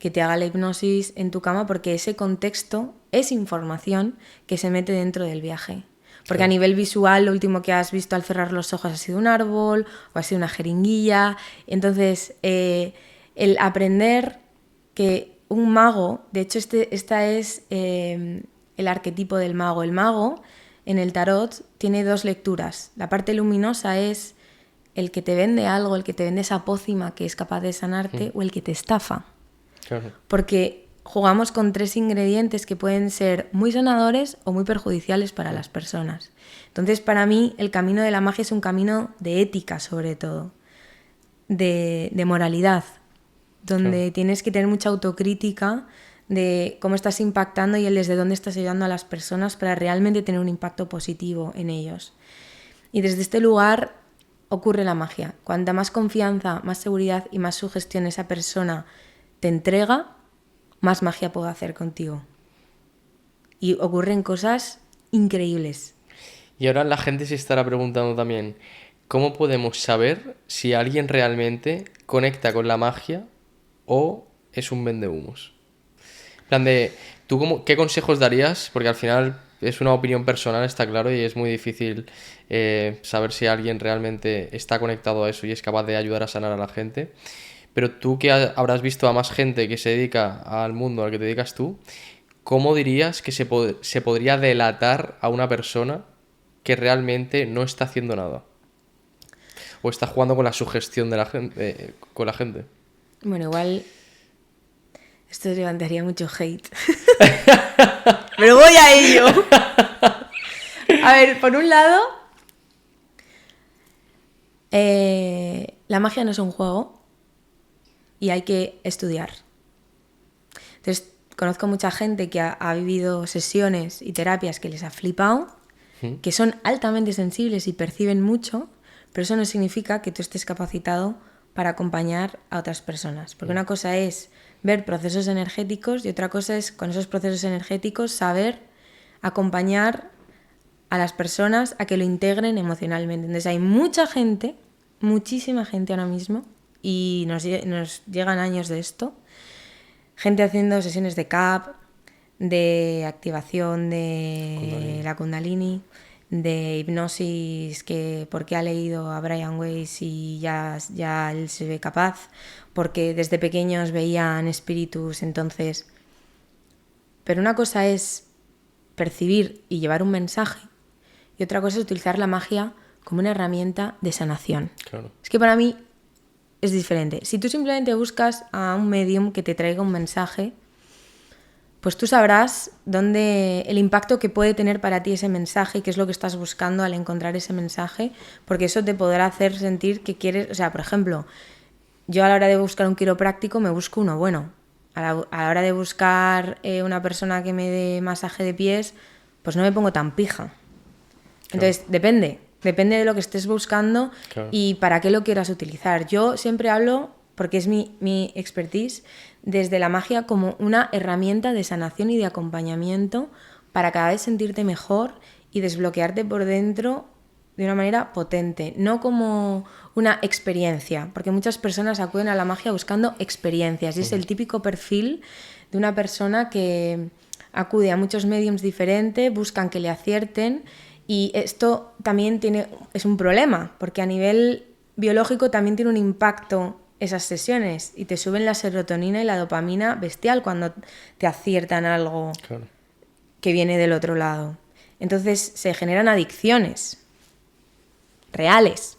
que te haga la hipnosis en tu cama, porque ese contexto es información que se mete dentro del viaje. Porque a nivel visual, lo último que has visto al cerrar los ojos ha sido un árbol o ha sido una jeringuilla. Entonces, el aprender que un mago, de hecho esta es el arquetipo del mago. El mago en el tarot tiene dos lecturas. La parte luminosa es el que te vende algo, el que te vende esa pócima que es capaz de sanarte, o el que te estafa. claro. Porque jugamos con tres ingredientes que pueden ser muy sanadores o muy perjudiciales para las personas. Entonces, para mí, el camino de la magia es un camino de ética, sobre todo, de moralidad, donde tienes que tener mucha autocrítica de cómo estás impactando y el desde dónde estás ayudando a las personas para realmente tener un impacto positivo en ellos. Y desde este lugar ocurre la magia. Cuanta más confianza, más seguridad y más sugestión esa persona te entrega, más magia puedo hacer contigo. Y ocurren cosas increíbles. Y ahora la gente se estará preguntando también, ¿cómo podemos saber si alguien realmente conecta con la magia o es un vendehumos? En plan de, ¿tú qué consejos darías? Porque al final es una opinión personal, está claro, y es muy difícil saber si alguien realmente está conectado a eso y es capaz de ayudar a sanar a la gente. Pero tú que habrás visto a más gente que se dedica al mundo al que te dedicas tú, ¿cómo dirías que se podría delatar a una persona que realmente no está haciendo nada? O está jugando con la sugestión de la gente, con la gente. Bueno, igual esto levantaría mucho hate. Pero voy a ello. A ver, por un lado, la magia no es un juego y hay que estudiar. Entonces, conozco mucha gente que ha vivido sesiones y terapias que les ha flipado, que son altamente sensibles y perciben mucho, pero eso no significa que tú estés capacitado para acompañar a otras personas. Porque una cosa es ver procesos energéticos y otra cosa es, con esos procesos energéticos, saber acompañar a las personas a que lo integren emocionalmente. Entonces hay mucha gente, muchísima gente ahora mismo, y nos llegan años de esto, gente haciendo sesiones de CAP, de activación de la Kundalini, de hipnosis, que porque ha leído a Brian Weiss y ya él se ve capaz, porque desde pequeños veían espíritus, entonces... Pero una cosa es percibir y llevar un mensaje, y otra cosa es utilizar la magia como una herramienta de sanación. Claro. Es que para mí es diferente. Si tú simplemente buscas a un medium que te traiga un mensaje, pues tú sabrás el impacto que puede tener para ti ese mensaje y qué es lo que estás buscando al encontrar ese mensaje, porque eso te podrá hacer sentir que quieres, o sea, por ejemplo, yo a la hora de buscar un quiropráctico me busco uno bueno. A la hora de buscar una persona que me dé masaje de pies, pues no me pongo tan pija. Entonces, depende de lo que estés buscando y para qué lo quieras utilizar. Yo siempre hablo, porque es mi expertise, desde la magia como una herramienta de sanación y de acompañamiento para cada vez sentirte mejor y desbloquearte por dentro de una manera potente, no como una experiencia, porque muchas personas acuden a la magia buscando experiencias y es el típico perfil de una persona que acude a muchos mediums diferentes, buscan que le acierten y esto también es un problema, porque a nivel biológico también tiene un impacto esas sesiones y te suben la serotonina y la dopamina bestial cuando te aciertan algo que viene del otro lado. Entonces se generan adicciones reales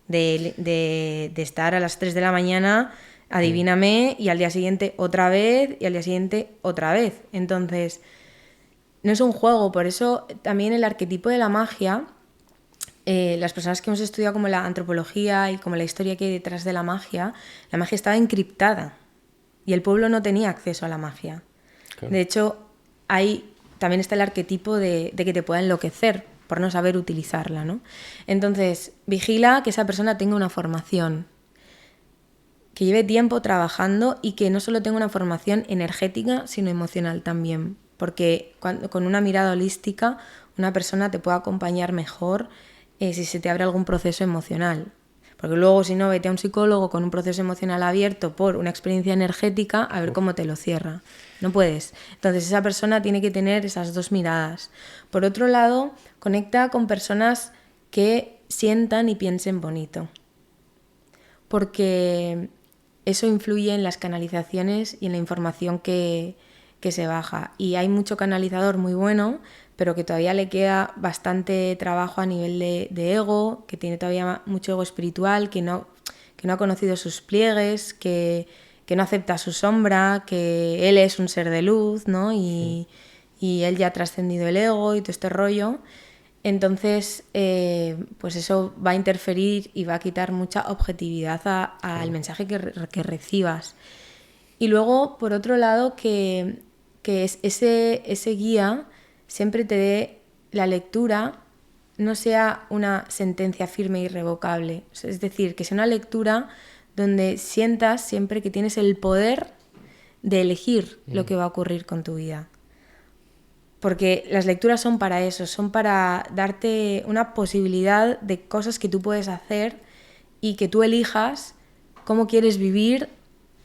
de estar a las 3 de la mañana, adivíname, y al día siguiente otra vez, y al día siguiente otra vez. Entonces, no es un juego, por eso también el arquetipo de la magia, las personas que hemos estudiado como la antropología y como la historia que hay detrás de la magia estaba encriptada y el pueblo no tenía acceso a la magia. De hecho, también está el arquetipo de que te pueda enloquecer por no saber utilizarla, ¿no? Entonces, vigila que esa persona tenga una formación, que lleve tiempo trabajando y que no solo tenga una formación energética, sino emocional también. Porque con una mirada holística, una persona te puede acompañar mejor si se te abre algún proceso emocional. Porque luego, si no, vete a un psicólogo con un proceso emocional abierto por una experiencia energética a ver cómo te lo cierra. No puedes. Entonces, esa persona tiene que tener esas dos miradas. Por otro lado, conecta con personas que sientan y piensen bonito. Porque eso influye en las canalizaciones y en la información que se baja. Y hay mucho canalizador muy bueno, pero que todavía le queda bastante trabajo a nivel de ego, que tiene todavía mucho ego espiritual, que no ha conocido sus pliegues, que no acepta su sombra, que él es un ser de luz, ¿no? Y él ya ha trascendido el ego y todo este rollo. Entonces, pues eso va a interferir y va a quitar mucha objetividad al mensaje que recibas. Y luego, por otro lado, que ese guía siempre te dé la lectura, no sea una sentencia firme e irrevocable. Es decir, que sea una lectura donde sientas siempre que tienes el poder de elegir lo que va a ocurrir con tu vida. Porque las lecturas son para eso, son para darte una posibilidad de cosas que tú puedes hacer y que tú elijas cómo quieres vivir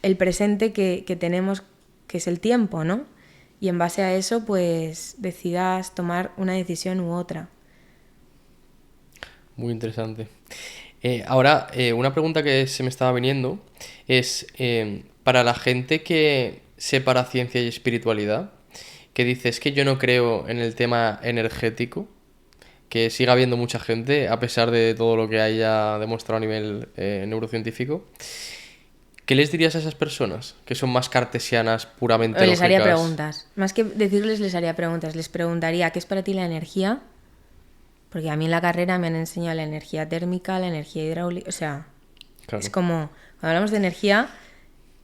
el presente que tenemos, que es el tiempo, ¿no? Y en base a eso, pues, decidas tomar una decisión u otra. Muy interesante. Ahora, una pregunta que se me estaba viniendo es, para la gente que separa ciencia y espiritualidad, que dice, es que yo no creo en el tema energético, que siga habiendo mucha gente, a pesar de todo lo que haya demostrado a nivel neurocientífico. ¿Qué les dirías a esas personas que son más cartesianas, puramente lógicas? Les haría preguntas. Más que decirles, les haría preguntas. Les preguntaría, ¿qué es para ti la energía? Porque a mí en la carrera me han enseñado la energía térmica, la energía hidráulica. O sea, es como, cuando hablamos de energía,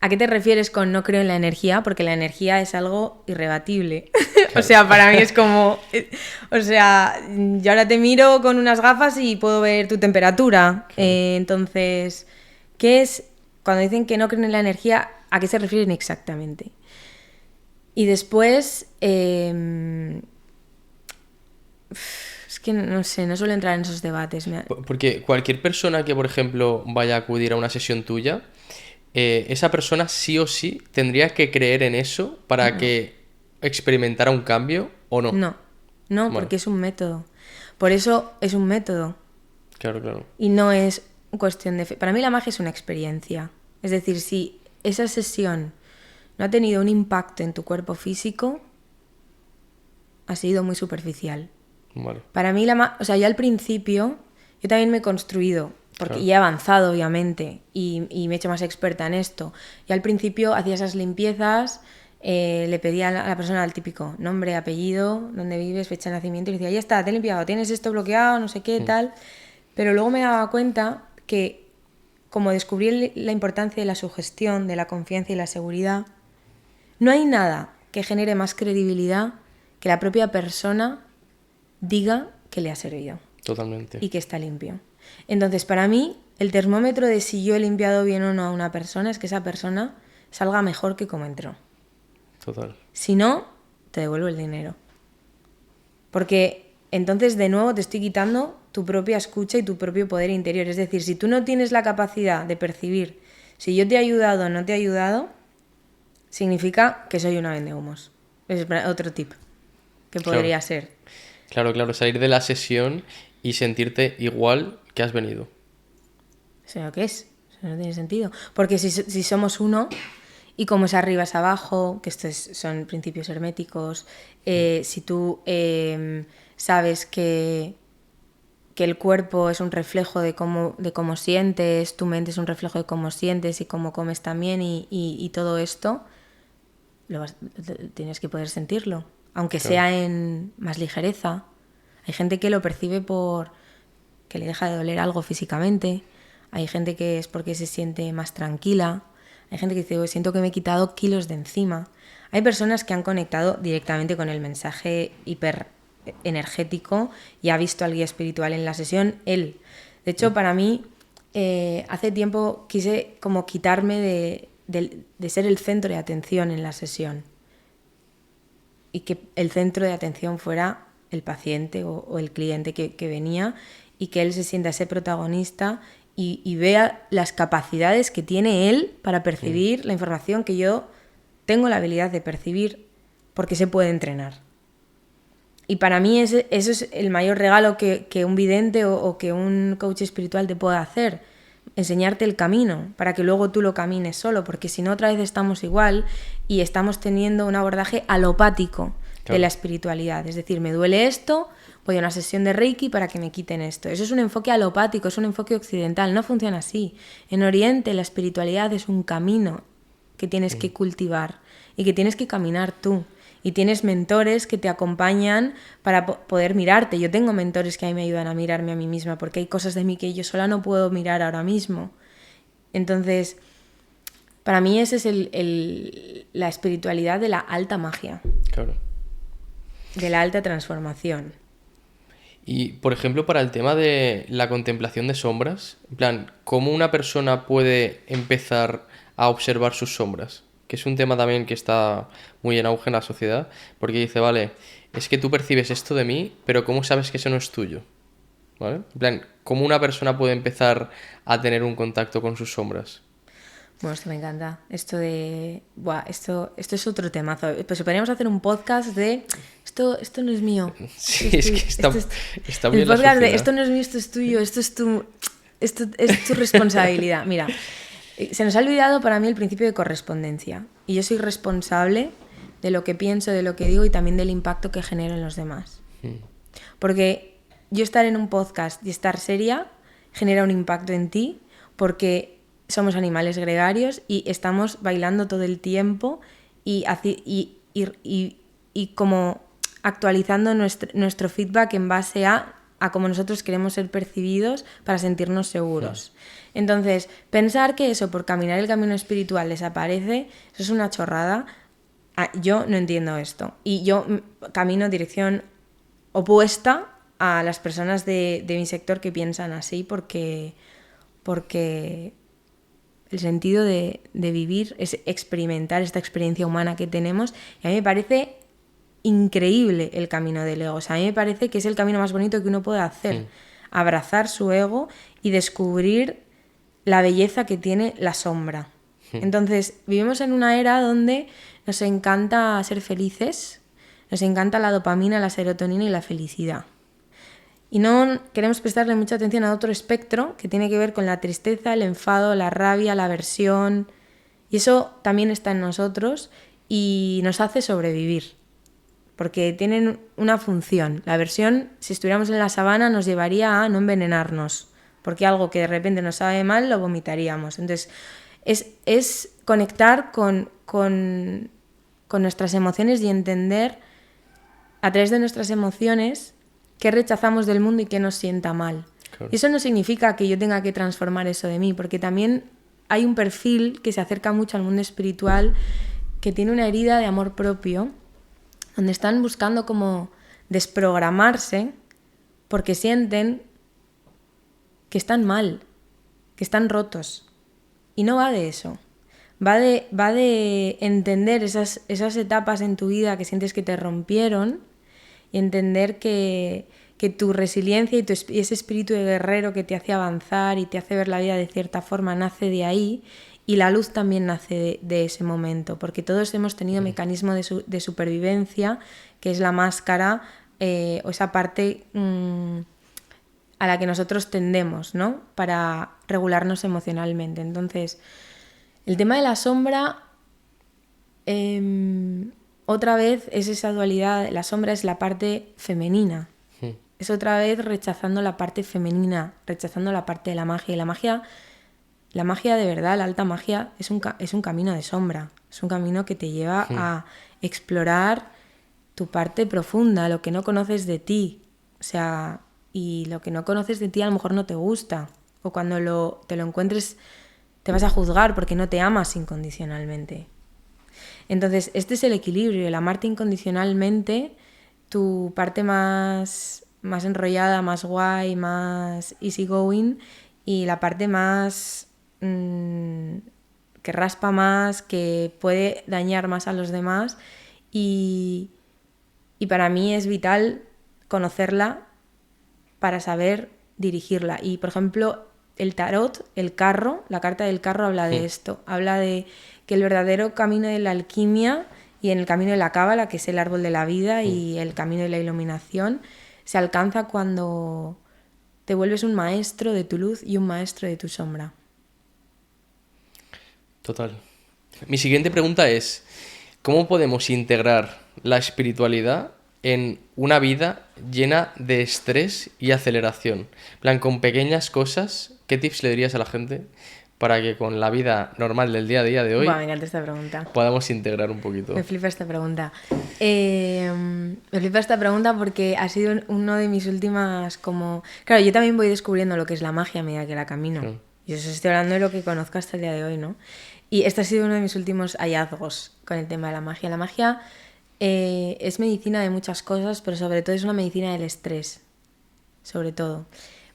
¿a qué te refieres con no creo en la energía? Porque la energía es algo irrebatible. O sea, para mí es como... O sea, yo ahora te miro con unas gafas y puedo ver tu temperatura. Entonces, ¿qué es...? Cuando dicen que no creen en la energía, ¿a qué se refieren exactamente? Y después, es que no sé, no suelo entrar en esos debates. Porque cualquier persona que, por ejemplo, vaya a acudir a una sesión tuya, esa persona sí o sí tendría que creer en eso para que experimentara un cambio, ¿o no? No, Vale. Porque es un método. Por eso es un método. Claro. Y no es cuestión de fe. Para mí la magia es una experiencia. Es decir, si esa sesión no ha tenido un impacto en tu cuerpo físico, ha sido muy superficial. Vale. Para mí, o sea, yo al principio, yo también me he construido, porque ya he avanzado, obviamente, y me he hecho más experta en esto. Y al principio hacía esas limpiezas le pedía a la persona el típico nombre, apellido, dónde vives, fecha de nacimiento, y le decía, ya está, te he limpiado, tienes esto bloqueado, no sé qué, tal. Pero luego me daba cuenta que, como descubrí la importancia de la sugestión, de la confianza y la seguridad, no hay nada que genere más credibilidad que la propia persona diga que le ha servido. Totalmente. Y que está limpio. Entonces, para mí, el termómetro de si yo he limpiado bien o no a una persona es que esa persona salga mejor que como entró. Total. Si no, te devuelvo el dinero. Porque entonces, de nuevo, te estoy quitando tu propia escucha y tu propio poder interior. Es decir, si tú no tienes la capacidad de percibir si yo te he ayudado o no te he ayudado, significa que soy una vendehumos. Es otro tip que podría ser. Claro, salir de la sesión y sentirte igual que has venido. ¿Eso qué es? Eso no tiene sentido. Porque si somos uno, y como es arriba es abajo, que estos son principios herméticos, si tú sabes que el cuerpo es un reflejo de cómo sientes, tu mente es un reflejo de cómo sientes y cómo comes también, y todo esto, tienes que poder sentirlo, aunque sea en más ligereza. Hay gente que lo percibe por que le deja de doler algo físicamente, hay gente que es porque se siente más tranquila, hay gente que dice, siento que me he quitado kilos de encima. Hay personas que han conectado directamente con el mensaje hiper energético y ha visto al guía espiritual en la sesión él. De hecho, para mí, hace tiempo quise como quitarme de ser el centro de atención en la sesión y que el centro de atención fuera el paciente o el cliente que venía, y que él se sienta ese protagonista y vea las capacidades que tiene él para percibir la información que yo tengo la habilidad de percibir, porque se puede entrenar. Y para mí eso es el mayor regalo que un vidente o que un coach espiritual te pueda hacer, enseñarte el camino para que luego tú lo camines solo, porque si no, otra vez estamos igual y estamos teniendo un abordaje alopático de la espiritualidad. Es decir, me duele esto, voy a una sesión de Reiki para que me quiten esto. Eso es un enfoque alopático, es un enfoque occidental, no funciona así. En Oriente la espiritualidad es un camino que tienes que cultivar y que tienes que caminar tú. Y tienes mentores que te acompañan para poder mirarte. Yo tengo mentores que a mí me ayudan a mirarme a mí misma, porque hay cosas de mí que yo sola no puedo mirar ahora mismo. Entonces, para mí esa es la espiritualidad de la alta magia. Claro. De la alta transformación. Y, por ejemplo, para el tema de la contemplación de sombras, en plan, ¿cómo una persona puede empezar a observar sus sombras? Que es un tema también que está muy en auge en la sociedad, porque dice, vale, es que tú percibes esto de mí, pero ¿cómo sabes que eso no es tuyo? ¿Vale? En plan, ¿cómo una persona puede empezar a tener un contacto con sus sombras? Bueno, esto me encanta. Esto de... Buah, esto es otro temazo. Pues podríamos hacer un podcast de... Esto no es mío. Sí, es que está muy el en la podcast sociedad. de esto no es mío, esto es tuyo, esto es tu responsabilidad. Mira, se nos ha olvidado para mí el principio de correspondencia. Y yo soy responsable de lo que pienso, de lo que digo y también del impacto que genero en los demás. Porque yo estar en un podcast y estar seria genera un impacto en ti, porque somos animales gregarios y estamos bailando todo el tiempo y como actualizando nuestro feedback en base a cómo nosotros queremos ser percibidos para sentirnos seguros. Entonces, pensar que eso por caminar el camino espiritual desaparece, eso es una chorrada. Yo no entiendo esto. Y yo camino en dirección opuesta a las personas de mi sector que piensan así, porque el sentido de vivir es experimentar esta experiencia humana que tenemos, y a mí me parece increíble el camino del ego. O sea, a mí me parece que es el camino más bonito que uno puede hacer. Abrazar su ego y descubrir la belleza que tiene la sombra. Entonces, vivimos en una era donde nos encanta ser felices, nos encanta la dopamina, la serotonina y la felicidad. Y no queremos prestarle mucha atención a otro espectro que tiene que ver con la tristeza, el enfado, la rabia, la aversión. Y eso también está en nosotros y nos hace sobrevivir, porque tienen una función. La aversión, si estuviéramos en la sabana, nos llevaría a no envenenarnos, porque algo que de repente nos sabe mal lo vomitaríamos. Entonces, es conectar con con nuestras emociones y entender a través de nuestras emociones qué rechazamos del mundo y qué nos sienta mal. Claro. Y eso no significa que yo tenga que transformar eso de mí, porque también hay un perfil que se acerca mucho al mundo espiritual que tiene una herida de amor propio, donde están buscando como desprogramarse porque sienten que están mal, que están rotos. Y no va de eso. Va de entender esas etapas en tu vida que sientes que te rompieron y entender que tu resiliencia y ese espíritu de guerrero que te hace avanzar y te hace ver la vida de cierta forma nace de ahí, y la luz también nace de ese momento, porque todos hemos tenido mecanismo de supervivencia, que es la máscara o esa parte a la que nosotros tendemos, ¿no? Para regularnos emocionalmente. Entonces, el tema de la sombra, otra vez es esa dualidad. La sombra es la parte femenina. Es otra vez rechazando la parte femenina, rechazando la parte de la magia. Y la magia de verdad, la alta magia, es un camino de sombra. Es un camino que te lleva a explorar tu parte profunda, lo que no conoces de ti. O sea, y lo que no conoces de ti a lo mejor no te gusta. O cuando te lo encuentres te vas a juzgar porque no te amas incondicionalmente. Entonces, este es el equilibrio, el amarte incondicionalmente, tu parte más enrollada, más guay, más easygoing, y la parte más que raspa más, que puede dañar más a los demás, y para mí es vital conocerla para saber dirigirla. Y por ejemplo, el tarot, el carro, la carta del carro habla de esto, habla de que el verdadero camino de la alquimia y en el camino de la cábala, que es el árbol de la vida, y el camino de la iluminación, se alcanza cuando te vuelves un maestro de tu luz y un maestro de tu sombra. Total. Mi siguiente pregunta es, ¿cómo podemos integrar la espiritualidad en una vida llena de estrés y aceleración? En plan, con pequeñas cosas, ¿qué tips le dirías a la gente para que con la vida normal del día a día de hoy Me encanta esta pregunta. podamos integrar un poquito? Me flipa esta pregunta. Me flipa esta pregunta porque ha sido uno de mis últimas como... Claro, yo también voy descubriendo lo que es la magia a medida que la camino. Sí. Y os estoy hablando de lo que conozco hasta el día de hoy, ¿no? Y este ha sido uno de mis últimos hallazgos con el tema de la magia. La magia es medicina de muchas cosas, pero sobre todo es una medicina del estrés. Sobre todo.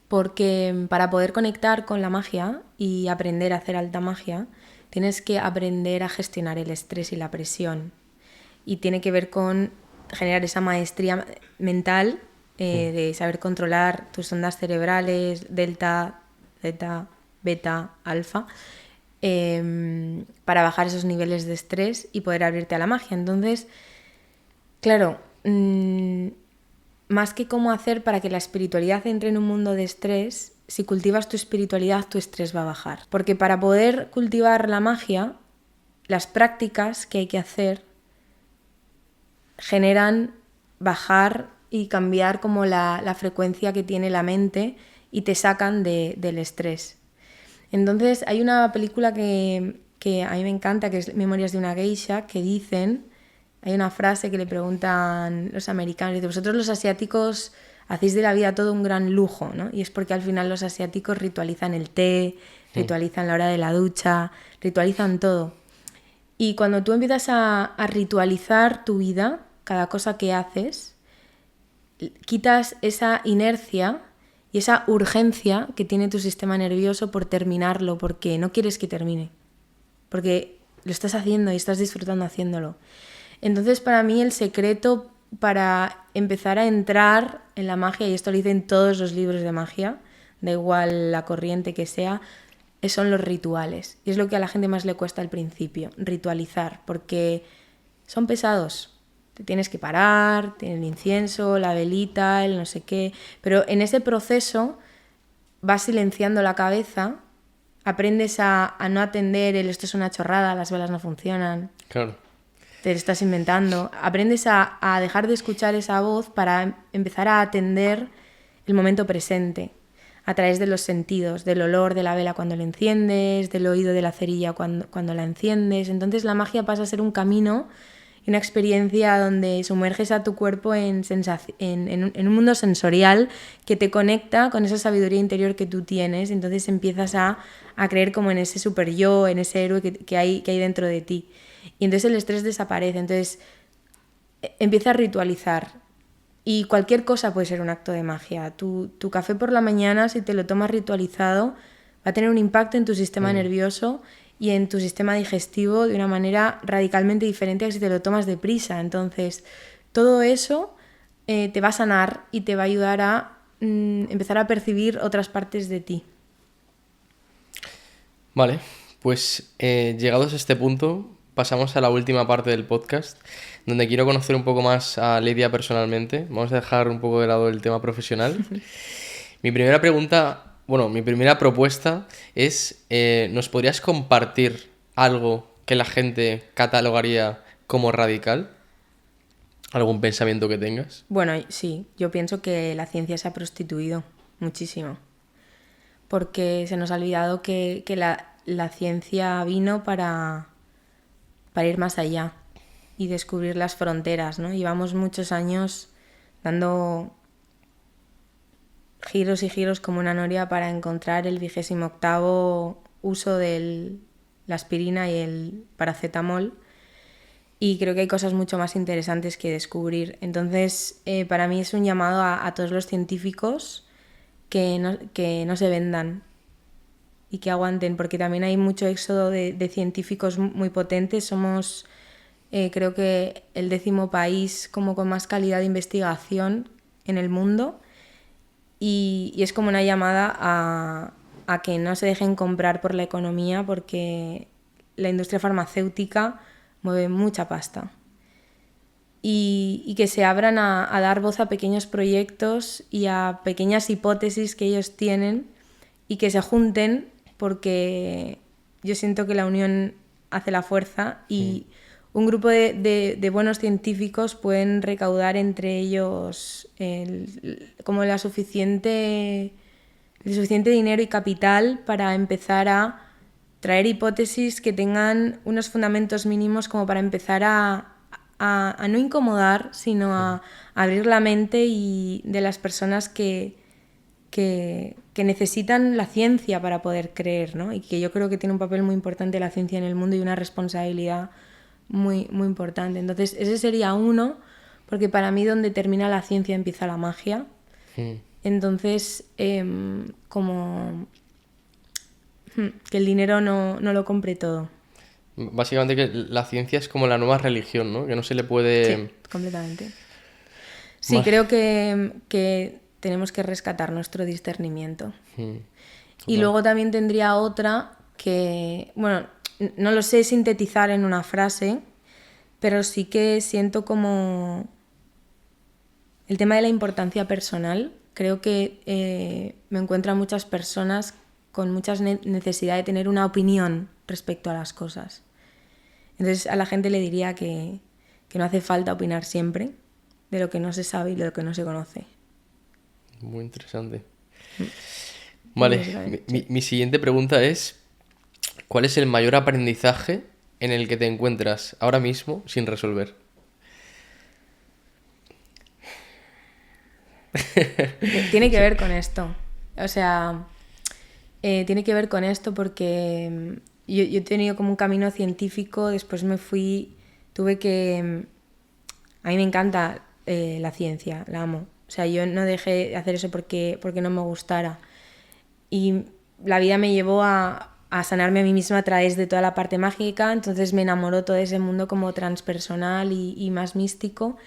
Porque para poder conectar con la magia y aprender a hacer alta magia, tienes que aprender a gestionar el estrés y la presión. Y tiene que ver con generar esa maestría mental de saber controlar tus ondas cerebrales, delta, zeta, beta, alfa, para bajar esos niveles de estrés y poder abrirte a la magia. Entonces, claro, más que cómo hacer para que la espiritualidad entre en un mundo de estrés, si cultivas tu espiritualidad, tu estrés va a bajar. Porque para poder cultivar la magia, las prácticas que hay que hacer generan bajar y cambiar como la frecuencia que tiene la mente y te sacan del estrés. Entonces hay una película que a mí me encanta, que es Memorias de una geisha, que dicen, hay una frase que le preguntan los americanos, dice, vosotros los asiáticos hacéis de la vida todo un gran lujo, ¿no? Y es porque al final los asiáticos ritualizan el té, ritualizan la hora de la ducha, ritualizan todo. Y cuando tú empiezas a ritualizar tu vida, cada cosa que haces, quitas esa inercia y esa urgencia que tiene tu sistema nervioso por terminarlo, porque no quieres que termine, porque lo estás haciendo y estás disfrutando haciéndolo. Entonces, para mí el secreto para empezar a entrar en la magia, y esto lo dicen todos los libros de magia, da igual la corriente que sea, son los rituales. Y es lo que a la gente más le cuesta al principio, ritualizar, porque son pesados. Te tienes que parar, tiene el incienso, la velita, el no sé qué. Pero en ese proceso vas silenciando la cabeza, aprendes a no atender el esto es una chorrada, las velas no funcionan. Claro. Te lo estás inventando. Aprendes a dejar de escuchar esa voz para empezar a atender el momento presente a través de los sentidos, del olor de la vela cuando la enciendes, del oído de la cerilla cuando la enciendes. Entonces la magia pasa a ser un camino y una experiencia donde sumerges a tu cuerpo en un mundo sensorial que te conecta con esa sabiduría interior que tú tienes. Entonces empiezas a creer como en ese super yo, en ese héroe que hay dentro de ti. Y entonces el estrés desaparece. Entonces empieza a ritualizar. Y cualquier cosa puede ser un acto de magia. Tu café por la mañana, si te lo tomas ritualizado, va a tener un impacto en tu sistema nervioso y en tu sistema digestivo de una manera radicalmente diferente a que si te lo tomas deprisa. Entonces, todo eso te va a sanar y te va a ayudar a empezar a percibir otras partes de ti. Vale, pues llegados a este punto, pasamos a la última parte del podcast, donde quiero conocer un poco más a Lidia personalmente. Vamos a dejar un poco de lado el tema profesional. Mi primera pregunta, bueno, mi primera propuesta es, ¿nos podrías compartir algo que la gente catalogaría como radical? ¿Algún pensamiento que tengas? Bueno, sí, yo pienso que la ciencia se ha prostituido muchísimo. Porque se nos ha olvidado que la ciencia vino para ir más allá y descubrir las fronteras, ¿no? Llevamos muchos años dando giros y giros como una noria para encontrar el 28º uso de la aspirina y el paracetamol, y creo que hay cosas mucho más interesantes que descubrir. Entonces, para mí es un llamado a todos los científicos que no se vendan y que aguanten, porque también hay mucho éxodo de científicos muy potentes. Somos, creo que, el 10º país como con más calidad de investigación en el mundo, y es como una llamada a que no se dejen comprar por la economía, porque la industria farmacéutica mueve mucha pasta. Y que se abran a dar voz a pequeños proyectos y a pequeñas hipótesis que ellos tienen, y que se junten, porque yo siento que la unión hace la fuerza, y un grupo de buenos científicos pueden recaudar entre ellos como el suficiente dinero y capital para empezar a traer hipótesis que tengan unos fundamentos mínimos como para empezar a no incomodar, sino a abrir la mente de las personas que necesitan la ciencia para poder creer, ¿no? Y que yo creo que tiene un papel muy importante la ciencia en el mundo y una responsabilidad muy, muy importante. Entonces, ese sería uno, porque para mí donde termina la ciencia empieza la magia. Entonces, como que el dinero no lo compre todo. Básicamente que la ciencia es como la nueva religión, ¿no? Que no se le puede... Sí, completamente. Sí, creo que tenemos que rescatar nuestro discernimiento. Y luego también tendría otra que, bueno, no lo sé sintetizar en una frase, pero sí que siento como el tema de la importancia personal. Creo que me encuentro a muchas personas con mucha necesidad de tener una opinión respecto a las cosas. Entonces a la gente le diría que no hace falta opinar siempre de lo que no se sabe y de lo que no se conoce. Muy interesante. Vale, mi siguiente pregunta es, ¿cuál es el mayor aprendizaje en el que te encuentras ahora mismo sin resolver? Tiene que ver con esto. O sea, tiene que ver con esto porque yo he tenido como un camino científico, después tuve que... A mí me encanta la ciencia, la amo. O sea, yo no dejé de hacer eso porque no me gustara. Y la vida me llevó a sanarme a mí misma a través de toda la parte mágica, entonces me enamoró todo ese mundo como transpersonal y más místico.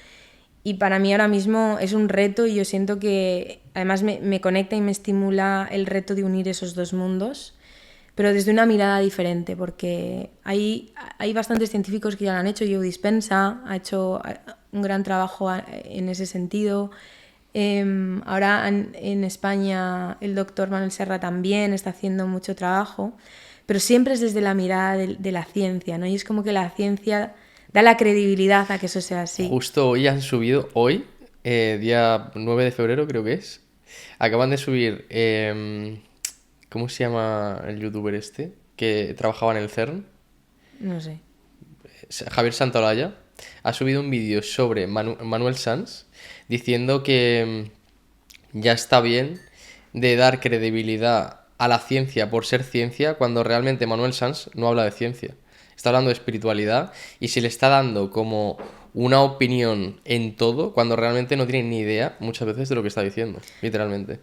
Y para mí ahora mismo es un reto, y yo siento que además me conecta y me estimula el reto de unir esos dos mundos, pero desde una mirada diferente, porque hay bastantes científicos que ya lo han hecho. Joe Dispenza ha hecho un gran trabajo en ese sentido. Ahora en España el doctor Manuel Serra también está haciendo mucho trabajo, pero siempre es desde la mirada de la ciencia, ¿no? Y es como que la ciencia da la credibilidad a que eso sea así. Justo hoy han subido, día 9 de febrero creo que es, acaban de subir, ¿cómo se llama el youtuber este? Que trabajaba en el CERN. No sé. Javier Santolaya. ha subido un vídeo sobre Manuel Sanz diciendo que ya está bien de dar credibilidad a la ciencia por ser ciencia cuando realmente Manuel Sanz no habla de ciencia. Está hablando de espiritualidad y se le está dando como una opinión en todo cuando realmente no tiene ni idea muchas veces de lo que está diciendo, literalmente.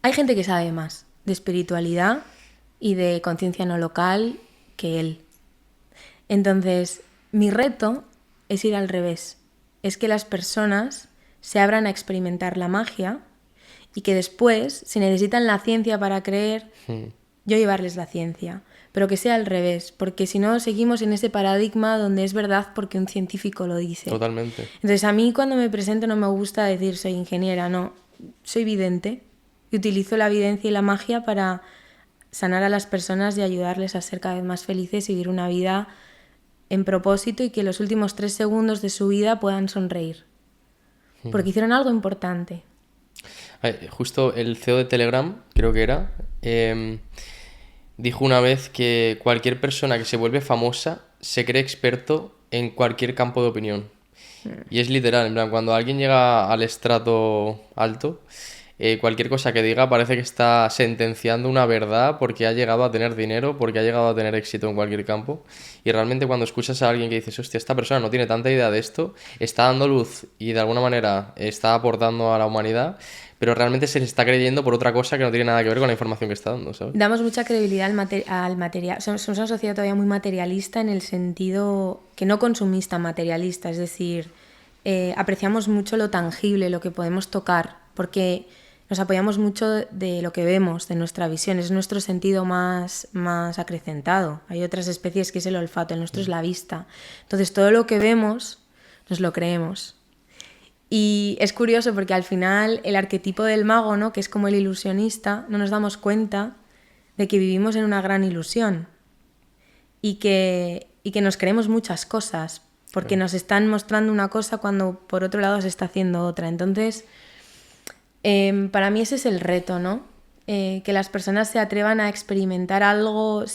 Hay gente que sabe más de espiritualidad y de conciencia no local que él. Entonces, mi reto es ir al revés. Es que las personas se abran a experimentar la magia y que después, si necesitan la ciencia para creer, yo llevarles la ciencia. Pero que sea al revés, porque si no seguimos en ese paradigma donde es verdad porque un científico lo dice. Totalmente. Entonces a mí cuando me presento no me gusta decir soy ingeniera, no, soy vidente y utilizo la evidencia y la magia para sanar a las personas y ayudarles a ser cada vez más felices y vivir una vida en propósito y que los últimos 3 segundos de su vida puedan sonreír. Porque hicieron algo importante. Justo el CEO de Telegram, creo que era, dijo una vez que cualquier persona que se vuelve famosa se cree experto en cualquier campo de opinión. Y es literal, en plan, cuando alguien llega al estrato alto, cualquier cosa que diga parece que está sentenciando una verdad porque ha llegado a tener dinero, porque ha llegado a tener éxito en cualquier campo. Y realmente cuando escuchas a alguien que dices, hostia, esta persona no tiene tanta idea de esto, está dando luz y de alguna manera está aportando a la humanidad, pero realmente se le está creyendo por otra cosa que no tiene nada que ver con la información que está dando, ¿sabes? Damos mucha credibilidad al material. Somos una sociedad todavía muy materialista en el sentido que no consumista, materialista. Es decir, apreciamos mucho lo tangible, lo que podemos tocar, porque nos apoyamos mucho de lo que vemos, de nuestra visión. Es nuestro sentido más acrecentado. Hay otras especies que es el olfato, el nuestro es la vista. Entonces todo lo que vemos nos lo creemos. Y es curioso porque al final el arquetipo del mago, ¿no?, que es como el ilusionista, no nos damos cuenta de que vivimos en una gran ilusión y que nos creemos muchas cosas porque nos están mostrando una cosa cuando por otro lado se está haciendo otra. Entonces, para mí ese es el reto, ¿no? Que las personas se atrevan a experimentar algo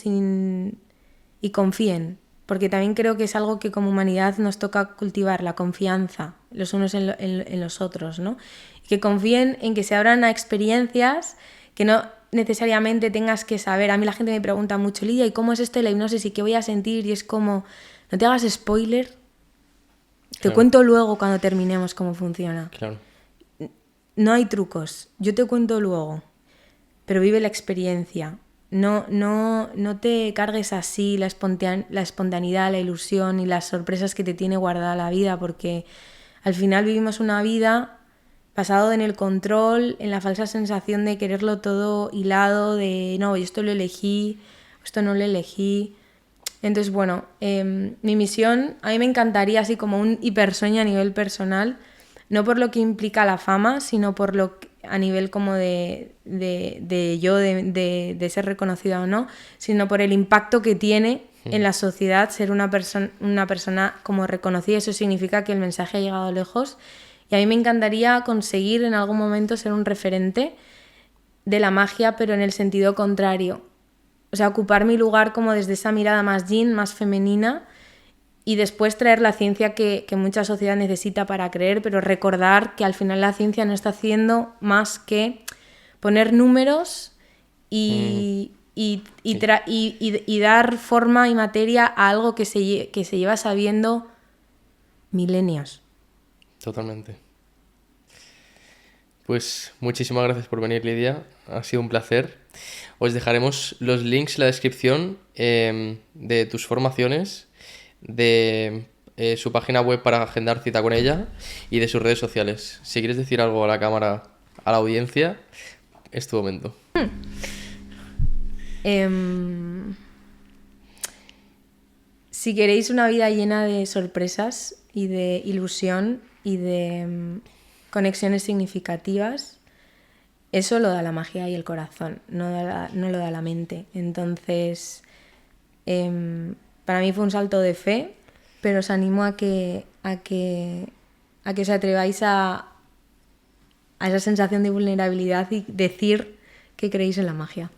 y confíen. Porque también creo que es algo que como humanidad nos toca cultivar, la confianza los unos en los otros, ¿no? Y que confíen en que se abran a experiencias que no necesariamente tengas que saber. A mí la gente me pregunta mucho, Lidia, ¿y cómo es esto de la hipnosis y qué voy a sentir? Y es como, no te hagas spoiler, te cuento luego cuando terminemos cómo funciona. Claro. No hay trucos, yo te cuento luego, pero vive la experiencia. No te cargues así la espontaneidad, la ilusión y las sorpresas que te tiene guardada la vida, porque al final vivimos una vida basado en el control, en la falsa sensación de quererlo todo hilado, de no, esto lo elegí, esto no lo elegí. Entonces, bueno, mi misión, a mí me encantaría así como un hipersueño a nivel personal, no por lo que implica la fama, sino por lo que, a nivel como de ser reconocida o no, sino por el impacto que tiene en la sociedad ser una persona como reconocida. Eso significa que el mensaje ha llegado lejos y a mí me encantaría conseguir en algún momento ser un referente de la magia, pero en el sentido contrario. O sea, ocupar mi lugar como desde esa mirada más yin, más femenina, y después traer la ciencia que mucha sociedad necesita para creer, pero recordar que al final la ciencia no está haciendo más que poner números y dar forma y materia a algo que se lleva sabiendo milenios. Totalmente. Pues muchísimas gracias por venir, Lidia. Ha sido un placer. Os dejaremos los links en la descripción de tus formaciones, de su página web para agendar cita con ella y de sus redes sociales. Si quieres decir algo a la cámara, a la audiencia, es tu momento. Si queréis una vida llena de sorpresas y de ilusión y de conexiones significativas, eso lo da la magia y el corazón, no lo da la mente. Entonces, para mí fue un salto de fe, pero os animo a que os atreváis a esa sensación de vulnerabilidad y decir que creéis en la magia.